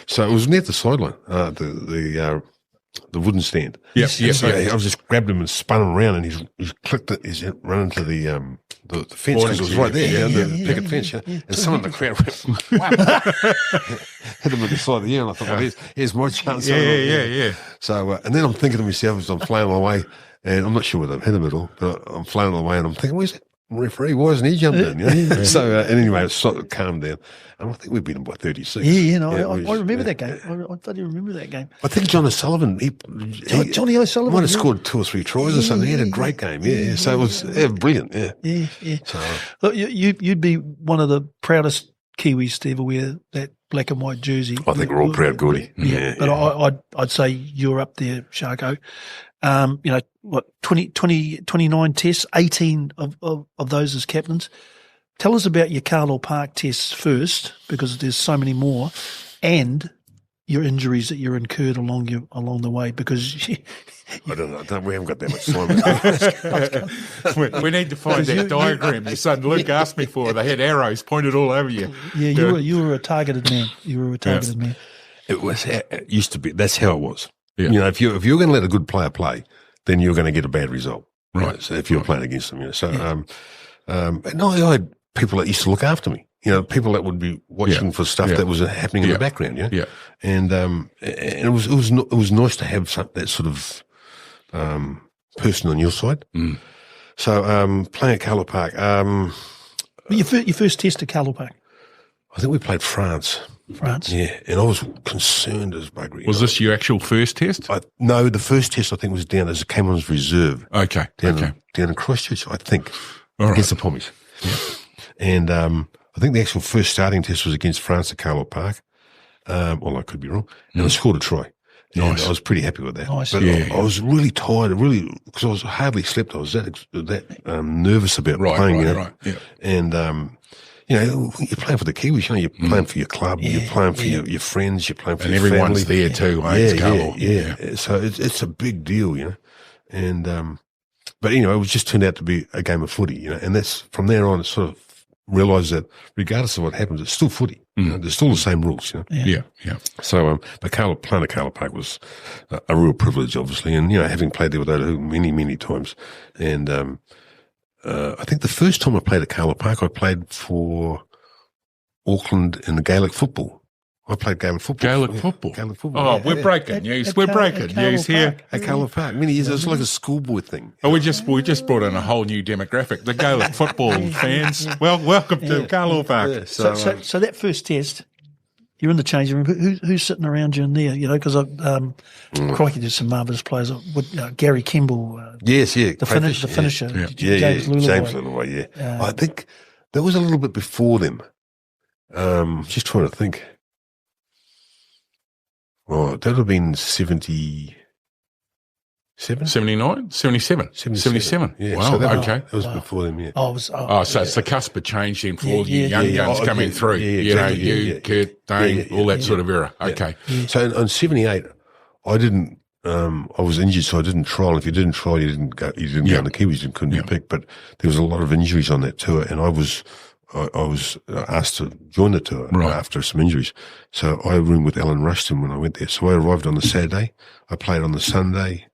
so it was near the sideline, the wooden stand. So I just grabbed him and spun him around, and he's clicked it. He's run into the fence because it was right there, the picket fence. And some of the crowd went, wow. Hit him at the side of the ear, and I thought, well, here's my chance. So, and then I'm thinking to myself as I'm flailing away, and I'm not sure whether I've hit him at all, but I'm flailing away, and I'm thinking, where's that referee? Why hasn't he jumped in? So, and anyway, it sort of calmed down. And I think we beat him by 36. I remember that game. I thought you remember that game. I think John O'Sullivan, Johnny O'Sullivan might have scored 2 or 3 tries or something. He had a great game. So it was brilliant. So, look, you'd be one of the proudest Kiwis to ever wear that black and white jersey. I think we're all proud, Gordy. But I'd say you're up there, Sharko. 29 tests, 18 of those as captains. Tell us about your Carlaw Park tests first, because there's so many more, and your injuries that you incurred along the way. Because I don't know, we haven't got that much time. we need to find that diagram your son Luke asked me for. They had arrows pointed all over you. Yeah, you were a targeted man. Man. It used to be. That's how it was. Yeah. If you're going to let a good player play, then you're going to get a bad result. Right. So if you're playing against them, and I had people that used to look after me, people that would be watching for stuff that was happening in the background, and it was nice to have that sort of person on your side. So playing at Carlaw Park, your first test at Carlaw Park, I think we played France. Yeah, and I was concerned as buggery. Was this your actual first test? No, the first test I think was down as it came on as reserve. Okay. Down in Christchurch, I think, against the Pommies. And I think the actual first starting test was against France at Carlaw Park. Well, I could be wrong. And I scored a try. Nice. And I was pretty happy with that. Nice. But I was really tired, because I was hardly slept. I was that nervous about playing. Right. Yeah. And you're playing for the Kiwis. You're playing for your club. You're playing for your friends. You're playing for your family. And everyone's there too. Yeah. So it's a big deal, And but it just turned out to be a game of footy, And that's from there on. It sort of realise that regardless of what happens, it's still footy. You know, there's still the same rules. You know? Yeah. So, but playing at Carlaw Park was a real privilege, obviously, and having played there with Otahu many times, and I think the first time I played at Carlaw Park, I played for Auckland in the Gaelic football. I played Gaelic football. Gaelic football. Gaelic football. Oh, we're breaking news. We're breaking news here. At Carlaw Park. Many years. It was like a schoolboy thing. Oh, we just brought in a whole new demographic, the Gaelic football fans. Well, welcome to Carlaw Park. Yeah, So that first test, you're in the changing room. Who's sitting around you in there? Because crikey, there's some marvellous players. Gary Kimball. Yes, The finisher. James Lulaway, I think that was a little bit before them. Just trying to think. Oh, that would have been 77? 79? 77? 77. Yeah, wow, so that okay. That was before them, yeah. So it's the cusp of changing for all you young guns coming through. Exactly, Kurt, Dane, all that sort of era. Okay. Yeah. So on 78, I didn't, I was injured, so I didn't trial. If you didn't trial, you didn't go on the Kiwis, you couldn't be picked. But there was a lot of injuries on that tour, and I was asked to join the tour after some injuries. So I roomed with Alan Rushton when I went there. So I arrived on the Saturday. I played on the Sunday,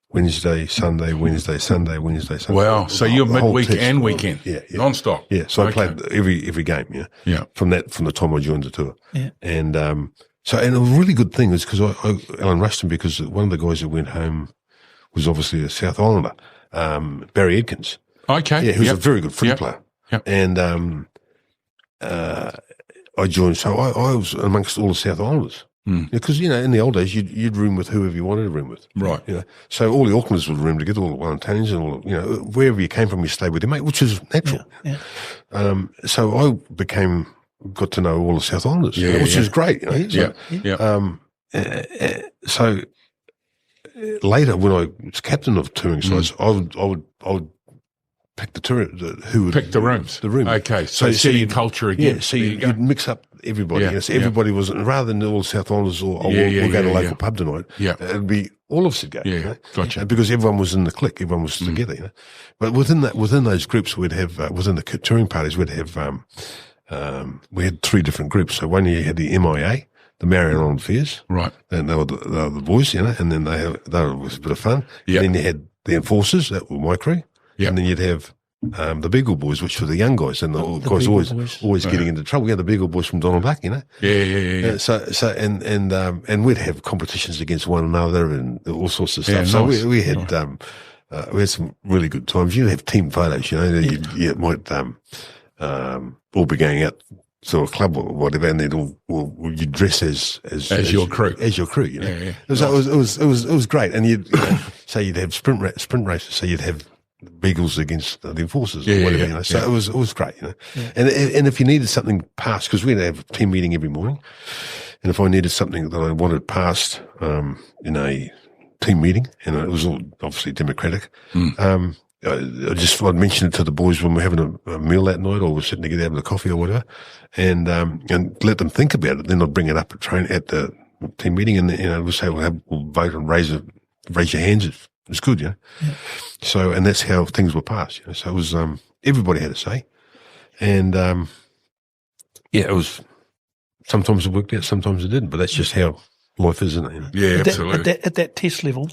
Wednesday, Sunday. Wow. So you're midweek and weekend. Yeah. Non-stop. Yeah. So I played every game. Yeah. From the time I joined the tour. Yeah. And, and a really good thing is because Alan Rushton, because one of the guys that went home was obviously a South Islander, Barry Edkins. Okay. Yeah. He was a very good footy player. Yep. And, I joined, so I was amongst all the South Islanders. Because, in the old days, you'd room with whoever you wanted to room with. Right. So all the Aucklanders would room together, all the Wellingtonians and all, wherever you came from, you stayed with your mate, which is natural. Yeah. So I got to know all the South Islanders, which is great. So later, when I was captain of touring sides, I would pick who would pick the rooms. The room. Okay. So city culture again. Yeah. So you'd mix up everybody. Yeah. So everybody was, rather than all South Islanders or we'll go to a local pub tonight. Yeah. It'd be all of us would go. Yeah. Gotcha. Because everyone was in the clique. Everyone was together. But within those groups, we'd have within the touring parties, we'd have we had 3 different groups. So one year you had the MIA, the Marion Island Fairs. Right. And they were the boys, and then they was a bit of fun. Yeah. And then you had the Enforcers, that were my crew. Yeah. And then you'd have the Beagle Boys, which were the young guys, and the guys always getting into trouble. We had the Beagle Boys from Donald Duck, Yeah. So and we'd have competitions against one another and all sorts of stuff. So nice. we had some really good times. You'd have team photos, you might all be going out to a club or whatever, and then you dress as your crew, Yeah. It was great, and you'd so you'd have sprint races, so you'd have Beagles against the Enforcers or whatever, So it was great, And if you needed something passed, because we'd have a team meeting every morning, and if I needed something that I wanted passed in a team meeting, and it was all obviously democratic, I'd mention it to the boys when we're having a meal that night, or we're sitting together having a coffee or whatever, and let them think about it. Then I'd bring it up at the team meeting, and we'll say we'll vote and raise your hands. It's good, Yeah. So, and that's how things were passed. So it was everybody had a say, and it was. Sometimes it worked out, sometimes it didn't, but that's just how life is, isn't it? Yeah, absolutely. At that test level,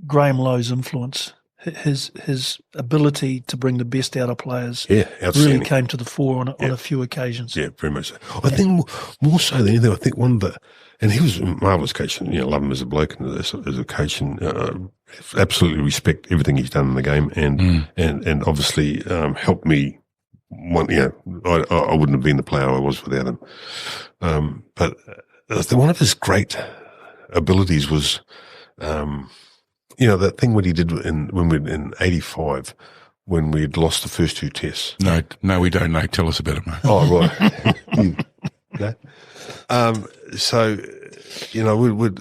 Graham Lowe's influence, his ability to bring the best out of players, really came to the fore on a few occasions. Yeah, very much so. I think more so than anything, I think and he was a marvellous coach, and love him as a bloke and as a coach, and absolutely respect everything he's done in the game, and obviously helped me. I wouldn't have been the player I was without him. But one of his great abilities was, that thing what he did in '85 when we'd lost the first 2 tests. No, we don't know. Tell us about it, mate. Oh, right. So, and we were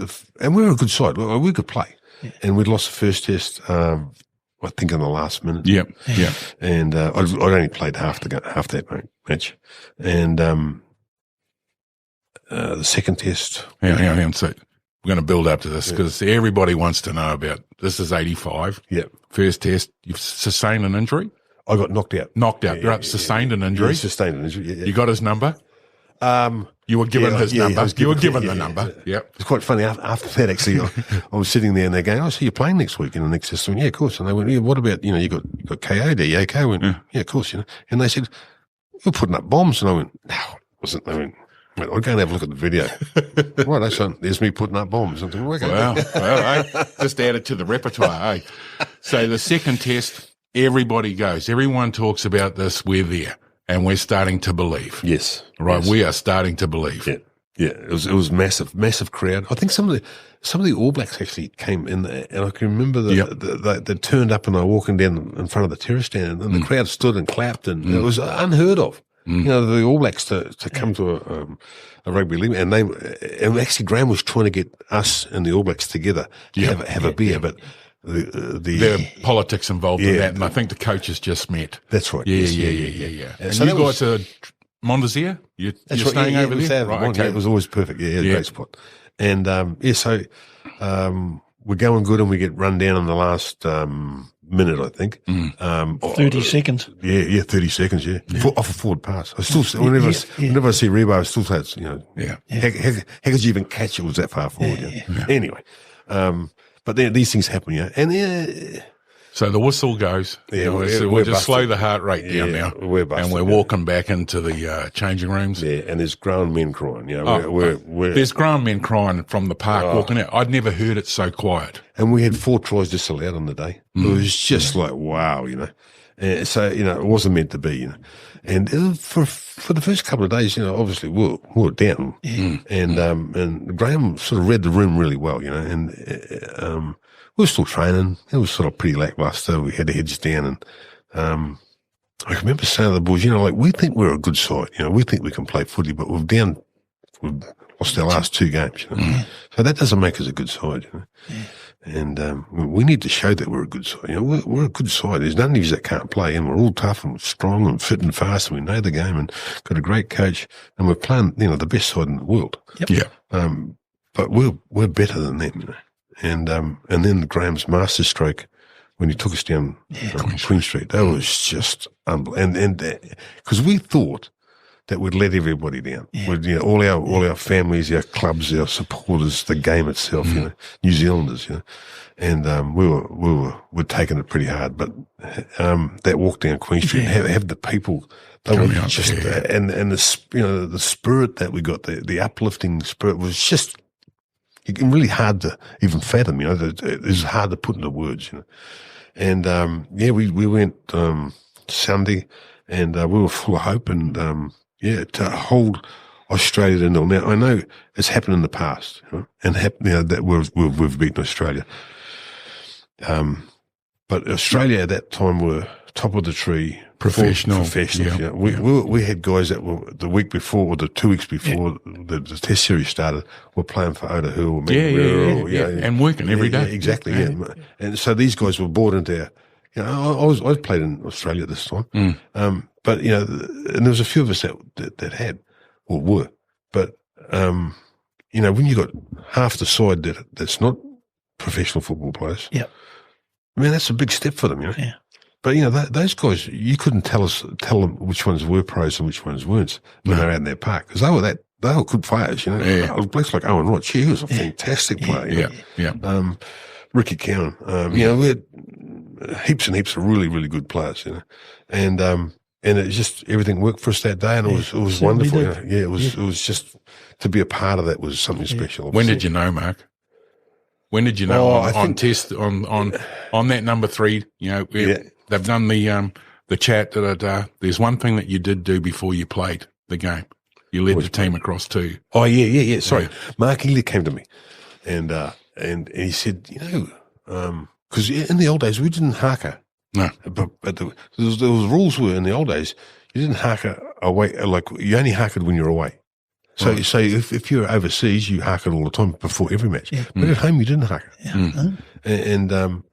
a good side. We could play, and we'd lost the first test. I think in the last minute. Yeah. And I'd only played half that match, and the second test. Hang on. So we're going to build up to this because everybody wants to know about this. Is '85. Yeah. First test. You've sustained an injury. I got knocked out. Sustained an injury. Yeah, sustained an injury. Yeah. You got his number? You were given his number. You were given the number. Yep. It's quite funny. After that, actually, I was sitting there and they're going, "Oh, so you're playing next week?" And the next system, yeah, of course. And they went, "Yeah, what about, you got KO'd there? Yeah, okay." I went, yeah, of course, And they said, "You're putting up bombs." And I went, "No, it wasn't." They went, "I'll go and have a look at the video." Right, so there's me putting up bombs. I'm thinking, well, just added to the repertoire, So the second test, everybody goes. Everyone talks about this. We're there. And we're starting to believe. Yes. Right. Yes. We are starting to believe. Yeah. Yeah. It was massive crowd. I think some of the All Blacks actually came in there, and I can remember they turned up and I walking down in front of the terrace stand and the crowd stood and clapped and it was unheard of. The All Blacks to come to a rugby league and actually Graham was trying to get us and the All Blacks together to have a beer, but there are politics involved in that, and I think the coaches just met. That's right. Yeah. And so you guys are Mondesir? You're staying over there? Right, okay. It was always perfect. Yeah, great spot. And so we're going good, and we get run down in the last minute, I think. 30 seconds. Yeah, 30 seconds. Yeah, off a forward pass. I still whenever I see Rebo, I still say it's how could you even catch it? Was that far forward? Anyway. But then these things happen, and so the whistle goes. Yeah, we'll just slow the heart rate down now. We're busted, and we're walking back into the changing rooms. Yeah, and there's grown men crying. There's grown men crying from the park walking out. I'd never heard it so quiet. And we had 4 tries disallowed on the day. It was just like wow, so it wasn't meant to be, And for the first couple of days, obviously we were down, and Graham sort of read the room really well, and we were still training. It was sort of pretty lackluster. We had the heads down, and I remember saying to the boys, we think we're a good side, we think we can play footy, but we've lost our last 2 games, so that doesn't make us a good side, And we need to show that we're a good side. We're a good side. There's none of you that can't play, and we're all tough and strong and fit and fast, and we know the game and got a great coach, and we're playing, the best side in the world. Yep. Yeah. But we're better than them, And then Graham's master stroke when he took us down Queen Street, that was just unbelievable. And because we thought that would let everybody down. Yeah. All our families, our clubs, our supporters, the game itself, New Zealanders, and we're taking it pretty hard. But that walk down Queen Street, have the people, they were just, and the spirit that we got, the uplifting spirit was just really hard to even fathom. It was hard to put into words. And we went Sunday, and we were full of hope and. To hold Australia to 0. Now I know it's happened in the past, and that we've beaten Australia. But Australia at that time were top of the tree, professional. Yeah. We had guys that were the week before or the 2 weeks before the Test series started were playing for Otahuhu, and working every day. Yeah, exactly. Yeah. And so these guys were brought into. I played in Australia at this time. But, and there was a few of us that had or were. But, when you got half the side that's not professional football players, that's a big step for them, Yeah. But, those guys, you couldn't tell them which ones were pros and which ones weren't when they were out in their park because they were good players, Blokes like Owen Wright, he was a fantastic player. Ricky Cowan, we had heaps and heaps of really, really good players, and it just everything worked for us that day, and it was wonderful. It was just to be a part of that was something special. When did you know, Mark? When did you know on that number 3? They've done the chat that there's one thing that you did do before you played the game. You led the team across 2. Oh yeah. Sorry, Mark Ely came to me, and he said, because in the old days we didn't haka. No, but there was rules were in the old days. You didn't haka away, like you only haked when you're away. So if you're overseas, you haked all the time before every match. Yeah. But at home, you didn't haka. Yeah. And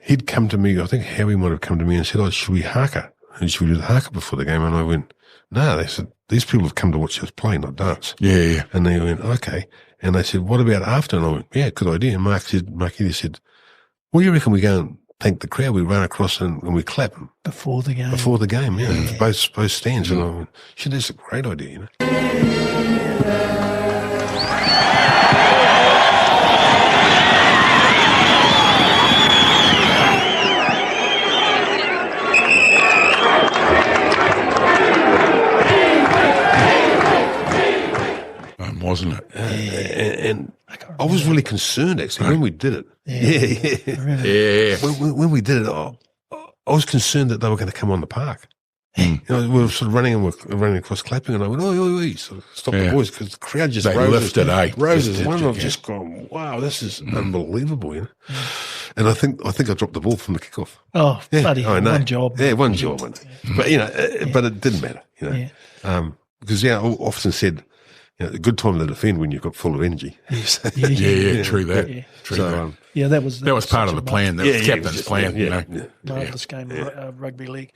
he'd come to me. I think Howie might have come to me and said, "Oh, should we haka? And should we do the haka before the game?" And I went, "No." They said these people have come to watch us play, not dance. Yeah. And they went, "Okay." And they said, "What about after?" And I went, "Yeah, good idea." And Mark Ely said, "Well, you reckon we go and thank the crowd. We run across and we clap them Before the game. Yeah. Both stands. And I went, shit, that's a great idea, you know. Wasn't it? And I was really concerned, actually, when we did it. Yeah. When we did it, I was concerned that they were going to come on the park. You know, we were sort of running across clapping, and I went, oi, sort of stop the boys, because the crowd just lifted, roses. One of just gone, wow, this is unbelievable, you know. And I think I dropped the ball from the kickoff. Oh, bloody hell, one job. Yeah, one job. But, you know, but it didn't matter, you know. Because, I often said, you know, a good time to defend when you've got full of energy. True that. True that. That was part of the plan. That was the captain's plan. You know, marvelous game of rugby league.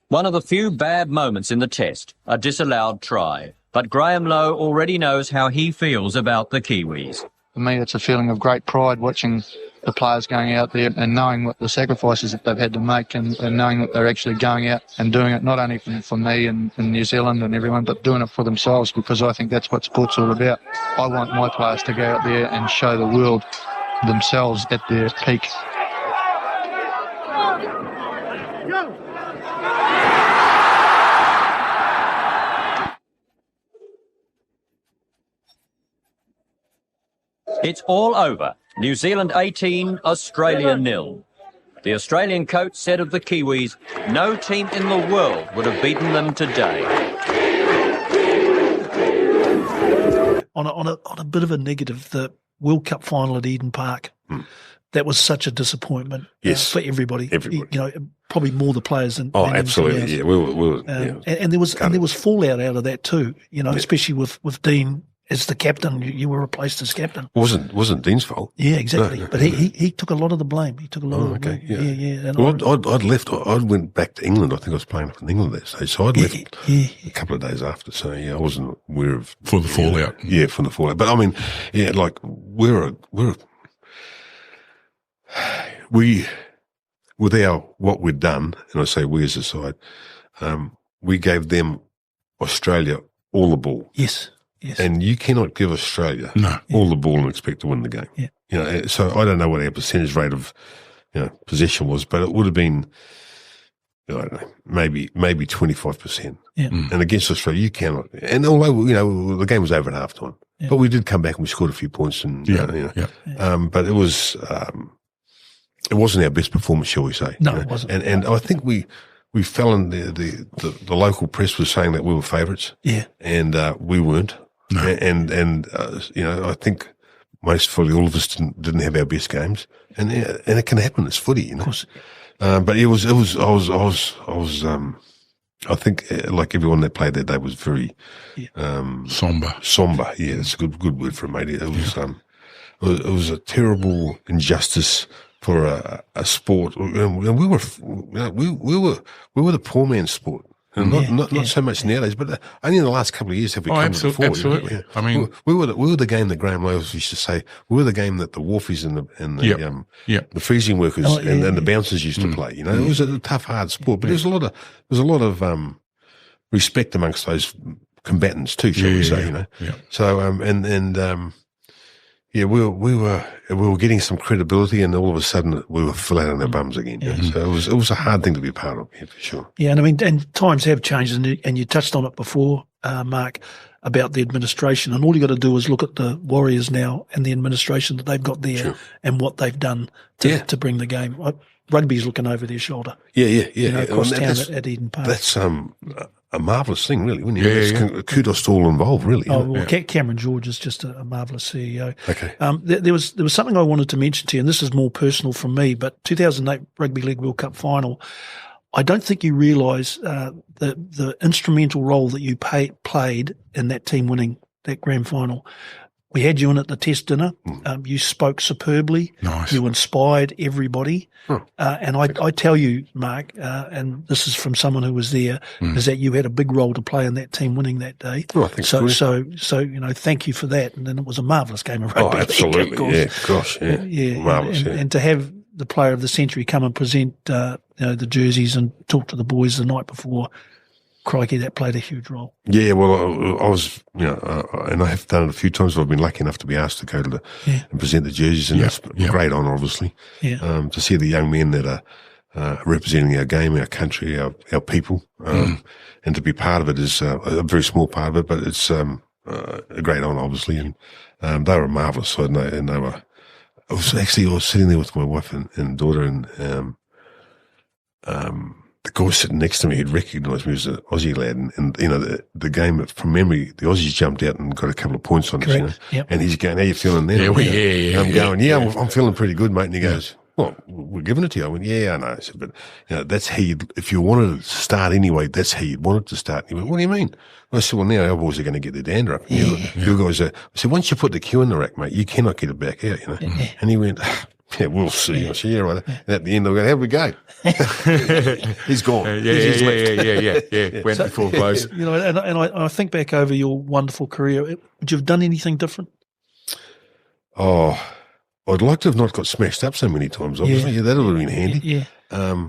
One of the few bad moments in the test, a disallowed try. But Graham Lowe already knows how he feels about the Kiwis. For me, it's a feeling of great pride watching the players going out there and knowing what the sacrifices that they've had to make, and knowing that they're actually going out and doing it not only for me and New Zealand and everyone, but doing it for themselves, because I think that's what sport's all about. I want my players to go out there and show the world themselves at their peak. It's all over. New Zealand 18, Australia 0. The Australian coach said of the Kiwis, no team in the world would have beaten them today. On a bit of a negative, the World Cup final at Eden Park, that was such a disappointment for everybody. You know, probably more the players than absolutely, yeah. We were and there was fallout out of that too. You know, especially with Dean as the captain. You were replaced as captain. Wasn't Dean's fault. Yeah, exactly. No. But he took a lot of the blame. He took a lot of the blame. Yeah. Well, I'd left. I went back to England. I think I was playing in England that stage. So I'd left a couple of days after. So I wasn't aware of for the fallout. Yeah, from the fallout. But I mean, like we with what we'd done, and I say we as a side, we gave them Australia all the ball. Yes. And you cannot give Australia all the ball and expect to win the game. Yeah. You know, so I don't know what our percentage rate of, possession was, but it would have been, I don't know, maybe 25%. Yeah. And against Australia, you cannot. And although, the game was over at half time, but we did come back and we scored a few points and, but it was, it wasn't our best performance, shall we say. No, it wasn't. And I think we fell in the local press was saying that we were favourites. Yeah. And, we weren't. No. And I think mostly all of us didn't have our best games, and it can happen. It's footy, Of course. But I was, I think like everyone that played that day was very, somber. Somber. Yeah. It's a good word for it, mate. It was a terrible injustice for a sport. And we were the poor man's sport. And not so much nowadays, but only in the last couple of years have we come to the fore. Absolutely. I mean, we were the game that Graham Lowe used to say. We were the game that the wharfies and the freezing workers and the bouncers used to play. It was a tough, hard sport, but there's a lot of respect amongst those combatants too, shall we say? Yeah. So we were getting some credibility, and all of a sudden we were flat on our bums again. Yeah. So it was a hard thing to be a part of, for sure. Yeah, and I mean, and times have changed, and you touched on it before, Mark, about the administration, and all you got to do is look at the Warriors now and the administration that they've got there and what they've done to bring the game. Rugby's looking over their shoulder. Yeah. Across town at Eden Park. That's a marvellous thing, really, wouldn't you? Kudos to all involved, really. Oh, well, Cameron George is just a marvellous CEO. Okay. There was something I wanted to mention to you, and this is more personal from me, but 2008 Rugby League World Cup final, I don't think you realise the instrumental role that you played in that team winning that grand final. We had you in at the test dinner. You spoke superbly. Nice. You inspired everybody. And I tell you, Mark, and this is from someone who was there, is that you had a big role to play in that team winning that day. Oh, I think so you know, thank you for that. And then it was a marvellous game of rugby. Oh, absolutely. Of course. Gosh, marvellous. And to have the player of the century come and present you know, the jerseys and talk to the boys the night before, crikey, that played a huge role. Yeah, well, I was, you know, and I have done it a few times. I've been lucky enough to be asked to go to and present the jerseys, and it's a great honour, obviously, to see the young men that are representing our game, our country, our people, and to be part of it is a very small part of it, but it's a great honour, obviously, and they were a marvellous side, and they were. I was sitting there with my wife and daughter, and the guy sitting next to me had recognised me as an Aussie lad, and you know, the game from memory, the Aussies jumped out and got a couple of points on us, you know, and he's going, "How you feeling then?" I'm going, I'm feeling pretty good, mate. And he goes, "Well, we're giving it to you." I went, "Yeah, I know." I said, "But you know, that's how if you wanted to start anyway, that's how you'd want it to start." And he went, "What do you mean?" I said, "Well, now our boys are going to get their dander up." You guys I said, "Once you put the cue in the rack, mate, you cannot get it back out, you know." And he went, "Yeah, we'll see." I said, "Yeah, right." And at the end, I go, "How'd we go?" He's gone. Yeah. Went before close. You know, and I think back over your wonderful career. Would you have done anything different? Oh, I'd like to have not got smashed up so many times, obviously. Yeah, that would have been handy. Yeah.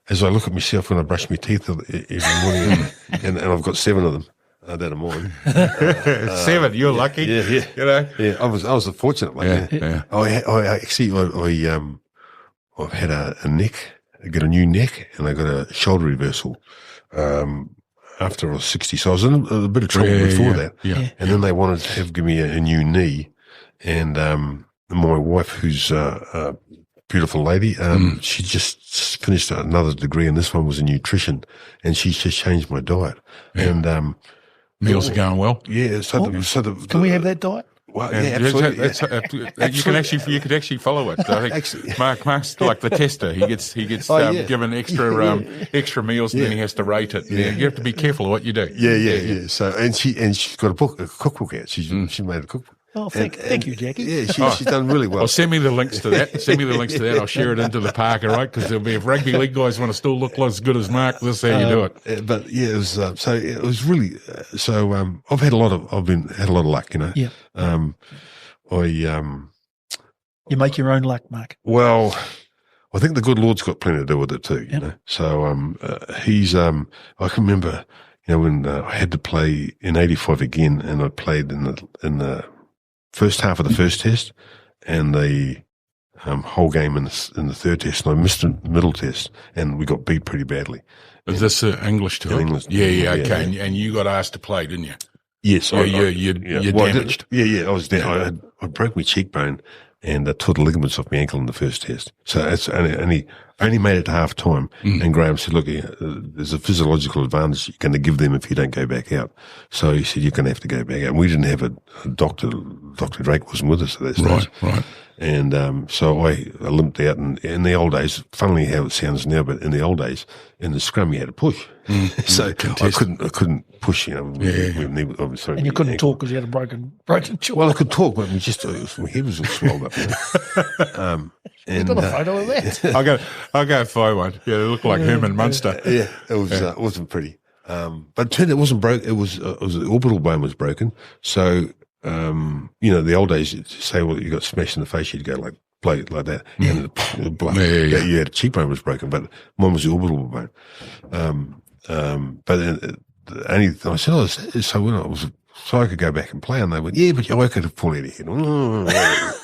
As I look at myself when I brush my teeth every morning, and I've got 7 of them. That are mine. 7, you're lucky. Yeah. You know? Yeah, I was a fortunate one. Yeah. I've had a neck, I got a new neck, and I got a shoulder reversal after I was 60. So I was in a bit of trouble before that. Yeah. And then they wanted to give me a new knee, and my wife, who's a beautiful lady, she just finished another degree, and this one was in nutrition, and she's just changed my diet. And meals are going well. Yeah. Can we have that diet? Well, yeah, absolutely. You could actually follow it. I think Mark's like the tester. He gets given extra meals, and then he has to rate it. Yeah. You have to be careful of what you do. Yeah. So she's got a cookbook out. She made a cookbook. Oh, thank you, Jackie. Yeah, she's done really well. Well, send me the links to that. I'll share it into the park, all right? Because there'll be, if rugby league guys want to still look as good as Mark, this is how you do it. But yeah, it was so it was really so. I've had a lot of luck, you know. Yeah. You make your own luck, Mark. Well, I think the good Lord's got plenty to do with it too, you know. So he's I can remember, you know, when I had to play in '85 again, and I played in the first half of the first test and the whole game in the third test, and I missed the middle test, and we got beat pretty badly. Is this English too? English. Yeah, okay. And you got asked to play, didn't you? Yes. You're damaged. I was down. I broke my cheekbone and tore the ligaments off my ankle in the first test. So it's only made it to half time. And Graham said, "Look, there's a physiological advantage you're going to give them if you don't go back out." So he said, "You're going to have to go back out." And we didn't have a doctor. Dr. Drake wasn't with us at that stage. Right. And so I limped out. And in the old days, funnily how it sounds now, but in the old days, in the scrum you had to push. So I couldn't push. You know. And you couldn't talk because you had a broken jaw. Well, I could talk, but my head was all swelled up. You know? You've got a photo of that. I'll go find one. Yeah, they look like Herman Munster. Yeah, it was. It wasn't pretty. But it turned out it wasn't broke. It was the orbital bone was broken. So you know, the old days, you'd say, well, you got smashed in the face, you'd go like play like that, and the blood. You had a cheekbone was broken, but mine was the orbital bone. But only I said, "Oh, so when I could go back and play," and they went, "Yeah, but your eye could have fallen out of your head."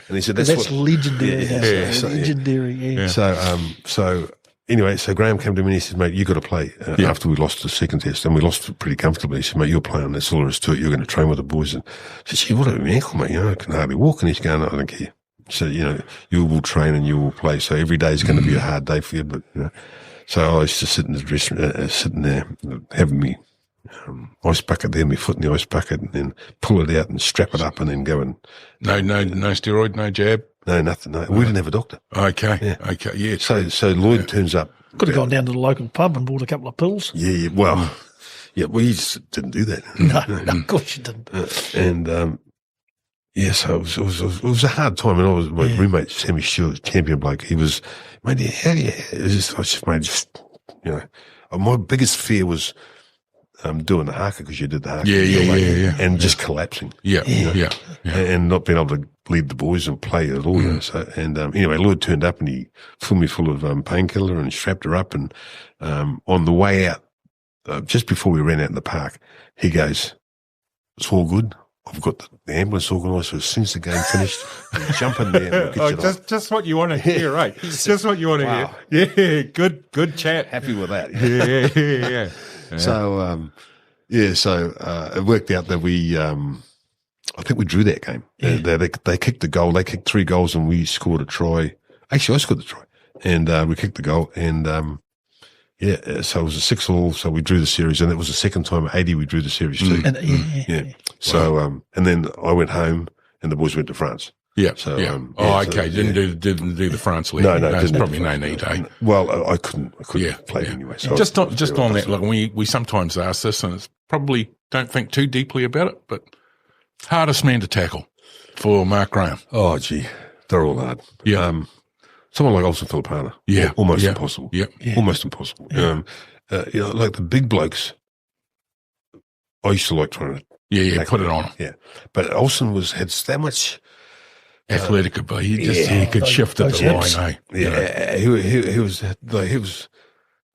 And he said, "That's legendary." Legendary. Yeah. So anyway, so Graham came to me and he said, "Mate, you got to play." After we lost the second test, and we lost pretty comfortably, he said, "Mate, you're playing. That's all there is to it. You're going to train with the boys." And I said, "Gee, what about my ankle, mate? You know, I can hardly walk." And he's going, "I don't care." So, you know, you will train and you will play. So every day is going to be a hard day for you, but you know. So I used to sit in the dressing, sitting there, having me ice bucket there, my foot in the ice bucket, and then pull it out and strap it up, and then go and no steroid, no jab, no nothing. No, we didn't have a doctor. Okay, yeah. So Lloyd turns up. Could have gone down to the local pub and bought a couple of pills. Yeah. Well, Yeah, we just didn't do that. No, of course you didn't. So it was a hard time. And I was my roommate, Sammy Stewart, champion bloke. He was, mate, how do you? My biggest fear was doing the haka because you did the haka, and just collapsing, and not being able to lead the boys and play at all. You know, so, and anyway, Lloyd turned up and he filled me full of painkiller and strapped her up. And on the way out, just before we ran out in the park, he goes, "It's all good. I've got the ambulance organised, so as soon as the game finished, we'll jump in there and we'll get just what you want to hear, right? Just what you want to hear. Yeah, good chat. Happy with that. Yeah. So, it worked out that we, I think we drew that game. They kicked the goal. They kicked 3 goals and we scored a try. Actually, I scored the try. And we kicked the goal. And, so it was a 6-6, so we drew the series. And it was the second time at 80 we drew the series too. So, and then I went home and the boys went to France. Yeah. So, okay. Didn't do the France league. No, there's probably no need. Eh? Well, I couldn't play anyway. So just on that, like we sometimes ask this, and it's probably don't think too deeply about it, but hardest man to tackle for Mark Graham. Oh, gee, they're all hard. Yeah. Someone like Olsen Filipana. Yeah. Almost impossible. Yeah. Almost impossible. Yeah. Like the big blokes, I used to like trying to. Yeah, put it on him. Yeah. But Olsen had that much athletic ability. He could shift at the line, eh? Yeah. He was,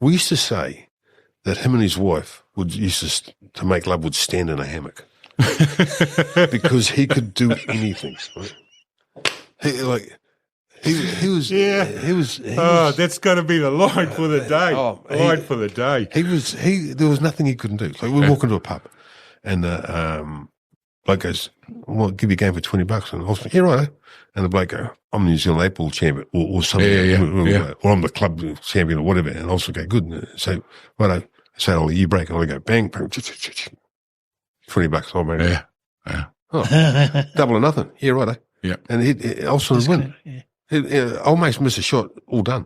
we used to say that him and his wife used to make love would stand in a hammock because he could do anything. Right? He was. That's going to be the line for the day. Line for the day. There was nothing he couldn't do. Like we walk into a pub, and bloke goes, "Well, I'll give you a game for $20." And I was like, "Yeah, right." And the bloke goes, "I'm the New Zealand 8-ball champion, or something, or I'm the club champion, or whatever." And I was like, "Okay, good." So, right, I say, "Oh, you break," and I go, "Bang, bang, $20." Oh, man, double or nothing. Yeah, right. Yeah, and he also win. Old mates miss a shot, all done.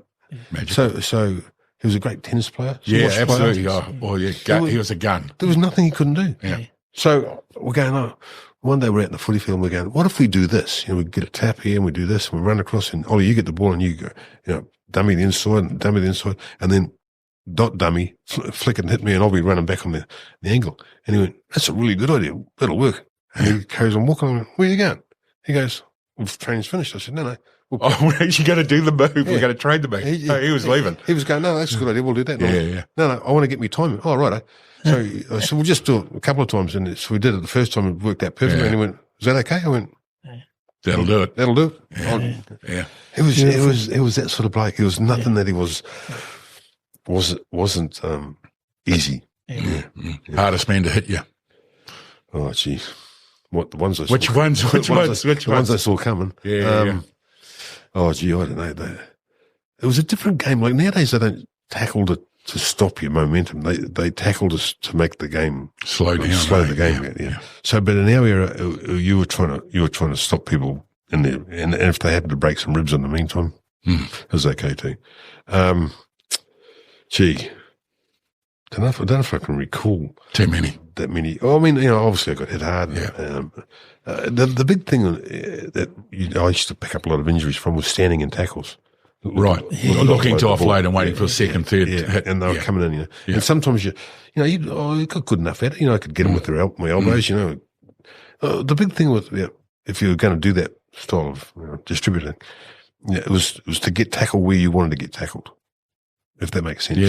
Magic. So he was a great tennis player. Absolutely. He was a gun. There was nothing he couldn't do. Yeah. So we're going, one day we're out in the footy field and we're going, what if we do this? We get a tap here and we do this and we run across and, Ollie, you get the ball and you go, dummy the inside, and then dot dummy, flick it and hit me and I'll be running back on the angle. And he went, that's a really good idea. That'll work. And he carries on walking. I went, where are you going? He goes, well, training's finished. I said, no. We're actually going to do the move. We're going to trade the move. He was leaving. He was going, no, that's a good idea. We'll do that. No, I want to get me time. Oh, right. So we'll just do it a couple of times. And so we did it the first time. It worked out perfectly. And he went, is that okay? I went, that'll do it. That'll do it. Yeah. It was that sort of bloke. It was nothing that he wasn't easy. Yeah. Hardest man to hit you. Oh, geez. What, the ones I saw? Which ones? The ones I saw coming. Yeah. Oh, gee, I don't know. It was a different game. Like nowadays, they don't tackle to stop your momentum. They tackle to make the game slow down, the game down. Yeah. So, but in our era, you were trying to stop people in there, and if they happened to break some ribs in the meantime, it was okay too. I don't know if I can recall too many. That many. Oh, I mean, obviously I got hit hard. Yeah. The big thing that I used to pick up a lot of injuries from was standing in tackles. Right. Looking to offload and waiting for a second, third hit. And they were coming in, And sometimes you got good enough at it. I could get them with my elbows, The big thing with, if you were going to do that style of distributing, it was to get tackled where you wanted to get tackled. If that makes sense.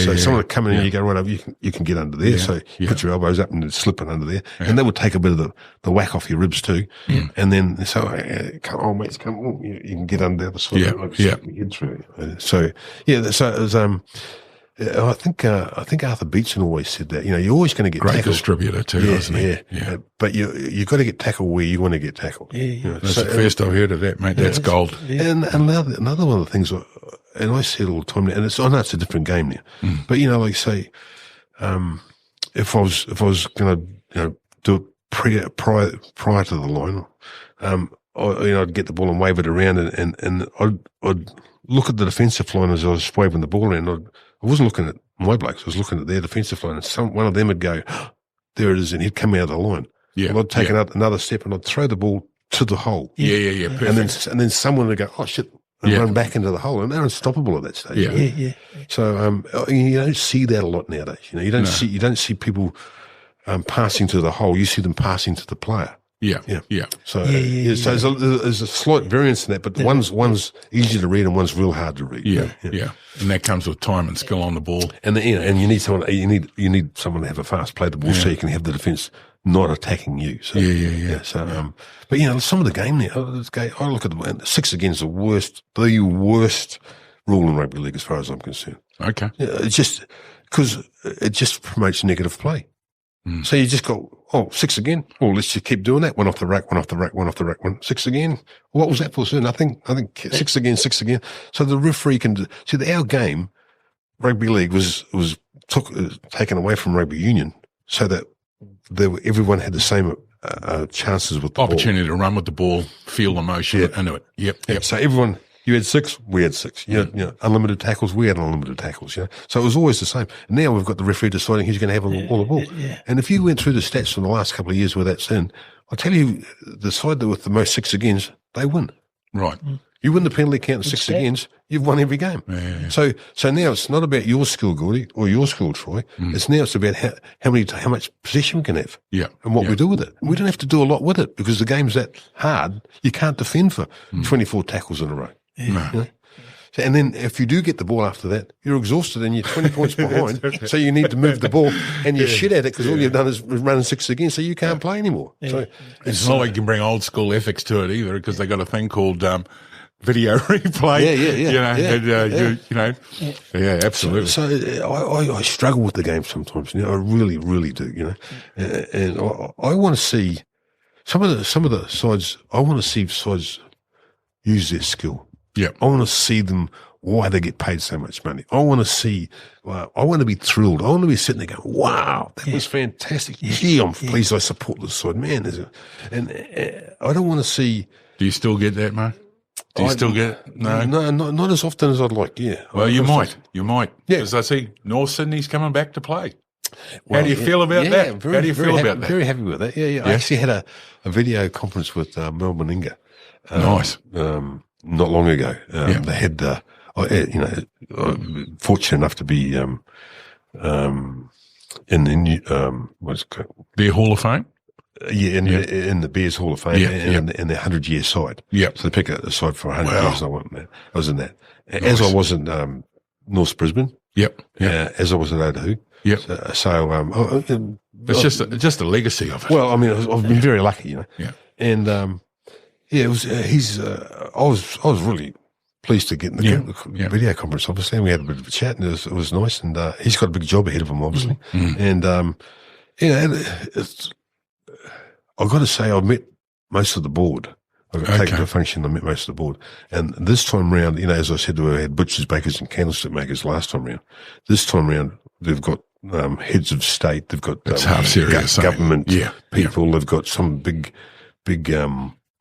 So someone would come in and you go, right, you can get under there. So you put your elbows up and then slip it under there. And that would take a bit of the whack off your ribs too. And then, mates, come on, you can get under the other side. Head through. So it was, I think Arthur Beetson always said that, you're always going to get great tackled. Distributor too, isn't he? Yeah. But you got to get tackled where you want to get tackled. That's the first I've heard of that, mate. That's gold. And another one of the things, and I see it all the time now, and I know it's a different game now, but like say, if I was going to do it prior to the line, I'd get the ball and wave it around, and I'd look at the defensive line as I was waving the ball around. I wasn't looking at my blokes. I was looking at their defensive line, and one of them would go, oh, there it is, and he'd come out of the line. Yeah. And I'd take another step, and I'd throw the ball to the hole. Yeah. Perfect. And then someone would go, oh shit, and run back into the hole, and they're unstoppable at that stage. Yeah. So you don't see that a lot nowadays. You don't see people passing to the hole. You see them passing to the player. Yeah. So there's a slight variance in that, but one's easy to read and one's real hard to read. Yeah. And that comes with time and skill on the ball. And and you need someone. You need someone to have a fast play the ball so you can have the defence not attacking you. So, So, but some of the game now, I look at the 6 against the worst rule in rugby league as far as I'm concerned. Okay. Yeah, it's just because it just promotes negative play. So you just go, 6 again. Well, let's just keep doing that. One off the rack, one off the rack, one off the rack, 6 again. What was that for, sir? Nothing. I think 6 again, 6 again. So the referee can see our game, rugby league was taken away from rugby union so that everyone had the same chances with the opportunity to run with the ball, feel the motion into it. Yep. So everyone. You had 6, we had 6. You know, unlimited tackles, we had unlimited tackles. So it was always the same. And now we've got the referee deciding who's going to have all the ball. And if you went through the stats from the last couple of years where that's in, I'll tell you, the side that with the most 6 agains, they win. Right. You win the penalty count of 6 agains, you've won every game. Yeah. So now it's not about your skill, Gordy, or your skill, Troy. It's about how much possession we can have. Yeah. And what we do with it. We don't have to do a lot with it because the game's that hard. You can't defend for 24 tackles in a row. No. So, and then if you do get the ball after that, you're exhausted and you're 20 points behind. So you need to move the ball and you're shit at it because all you've done is run 6 again. So you can't play anymore. So it's not like you can bring old school ethics to it either because they got a thing called video replay. Absolutely. So I struggle with the game sometimes. I really, really do. And I want to see some of the sides. I want to see sides use their skill. Yeah, I want to see them why they get paid so much money. I want to see. I want to be thrilled. I want to be sitting there going, "Wow, that was fantastic." Gee, I'm pleased I support this side, man. And I don't want to see. Do you still get that, Mark? Do you still get it? No, not as often as I'd like. Yeah. Well, you might. Yeah, because I see North Sydney's coming back to play. How do you feel about that? How do you feel about that? Very happy with that. Yeah. I actually had a video conference with Melbourne Inga. Nice. Not long ago. They had, fortunate enough to be in the what's it called? Beer Hall of Fame? In the Bears Hall of Fame in the 100-year side. Yeah. So they pick a side for 100 years. I was in that. Nice. As I was in North Brisbane. Yep. As I was at Otahu. Yep. It's just a legacy of it. Well, I mean, I've been very lucky, Yeah. And it was. I was really pleased to get in the video conference. Obviously, and we had a bit of a chat, and it was nice. And he's got a big job ahead of him, obviously. And I've got to say, I've met most of the board. I got taken to a function. I met most of the board, and this time round, as I said, we had butchers, bakers, and candlestick makers last time round. This time round, they've got heads of state. They've got government people. They've got some big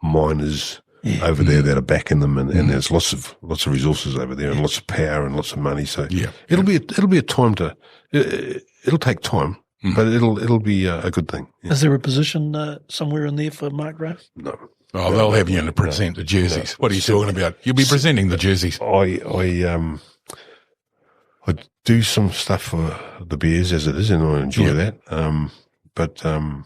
miners over there that are backing them, and there's lots of resources over there, and lots of power and lots of money. So it'll be a time to. It'll take time, but it'll be a good thing. Yeah. Is there a position somewhere in there for Mark Rowe? No. Oh, they'll have you to present the jerseys. What are you talking about? You'll be presenting the jerseys. I do some stuff for the Bears as it is, and I enjoy that. But I'm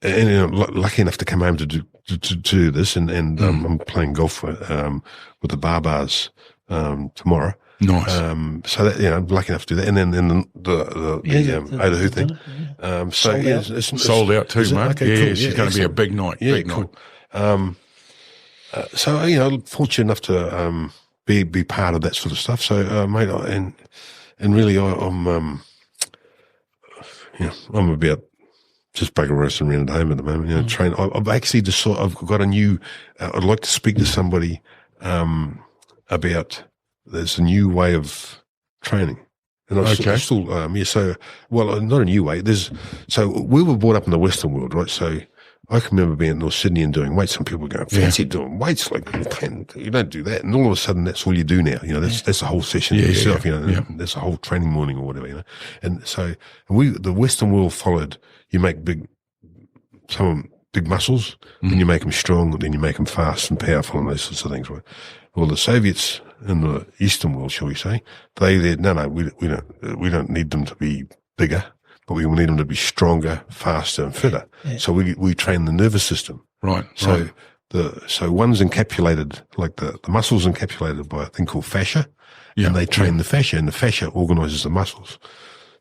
lucky enough to come home to do this, and I'm playing golf with the Barbars tomorrow. Nice. So that I'm lucky enough to do that, and then the Otahu thing. It's sold out too, mate. Okay, cool. She's going to be a big night. Yeah, big cool. night. So fortunate enough to be part of that sort of stuff. So mate, and really I'm about just bugger roasting around at home at the moment. Train. I've actually decided I've got a new. I'd like to speak to somebody about. There's a new way of training. And I still not a new way. So we were brought up in the Western world, right? So I can remember being in North Sydney and doing weights. Some people go, fancy doing weights. Like, you don't do that. And all of a sudden, that's all you do now. You know, that's a whole session yourself, you know, that's a whole training morning or whatever, you know. And so the Western world followed, you make some big muscles, then you make them strong, then you make them fast and powerful and those sorts of things, right? Well, the Soviets in the Eastern world, shall we say, we don't need them to be bigger, but we need them to be stronger, faster, and fitter. Yeah. So we train the nervous system. Right. So one's encapsulated, like the muscles encapsulated by a thing called fascia, and they train the fascia, and the fascia organizes the muscles.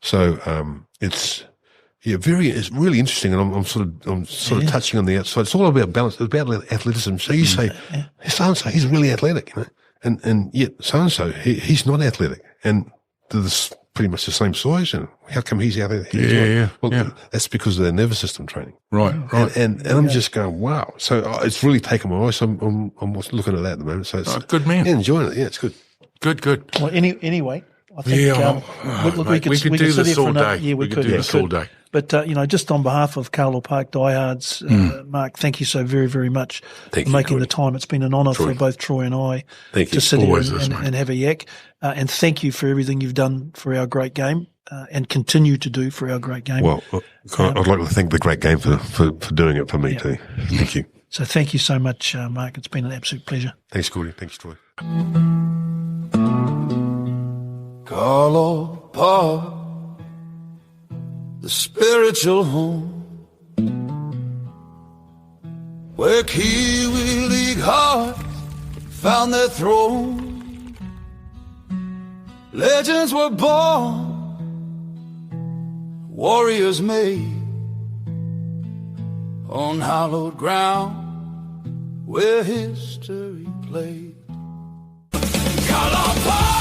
So it's really interesting, and I'm sort of touching on the outside. It's all about balance. It's about athleticism. So you say, so-and-so, he's really athletic, you know, and yet so-and-so, he's not athletic, and they're pretty much the same size, and how come he's athletic? Well, that's because of their nervous system training. Right. And I'm just going, wow. So it's really taken my eye. So I'm looking at that at the moment. So it's good, man. Yeah, enjoying it. Yeah, it's good. Good. Well, anyway, I think we could do this all day. Yeah, we could do this all day. But, just on behalf of Carlaw Park diehards, Mark, thank you so very, very much for making the time. It's been an honour for both Troy and I to sit here and have a yak. And thank you for everything you've done for our great game and continue to do for our great game. Well, I'd like to thank the great game for doing it for me too. Thank you. So thank you so much, Mark. It's been an absolute pleasure. Thanks, Gordy. Thanks, Troy. Carlaw Park, the spiritual home where Kiwi League hearts found their throne. Legends were born, warriors made on hallowed ground where history played. Carlaw Park!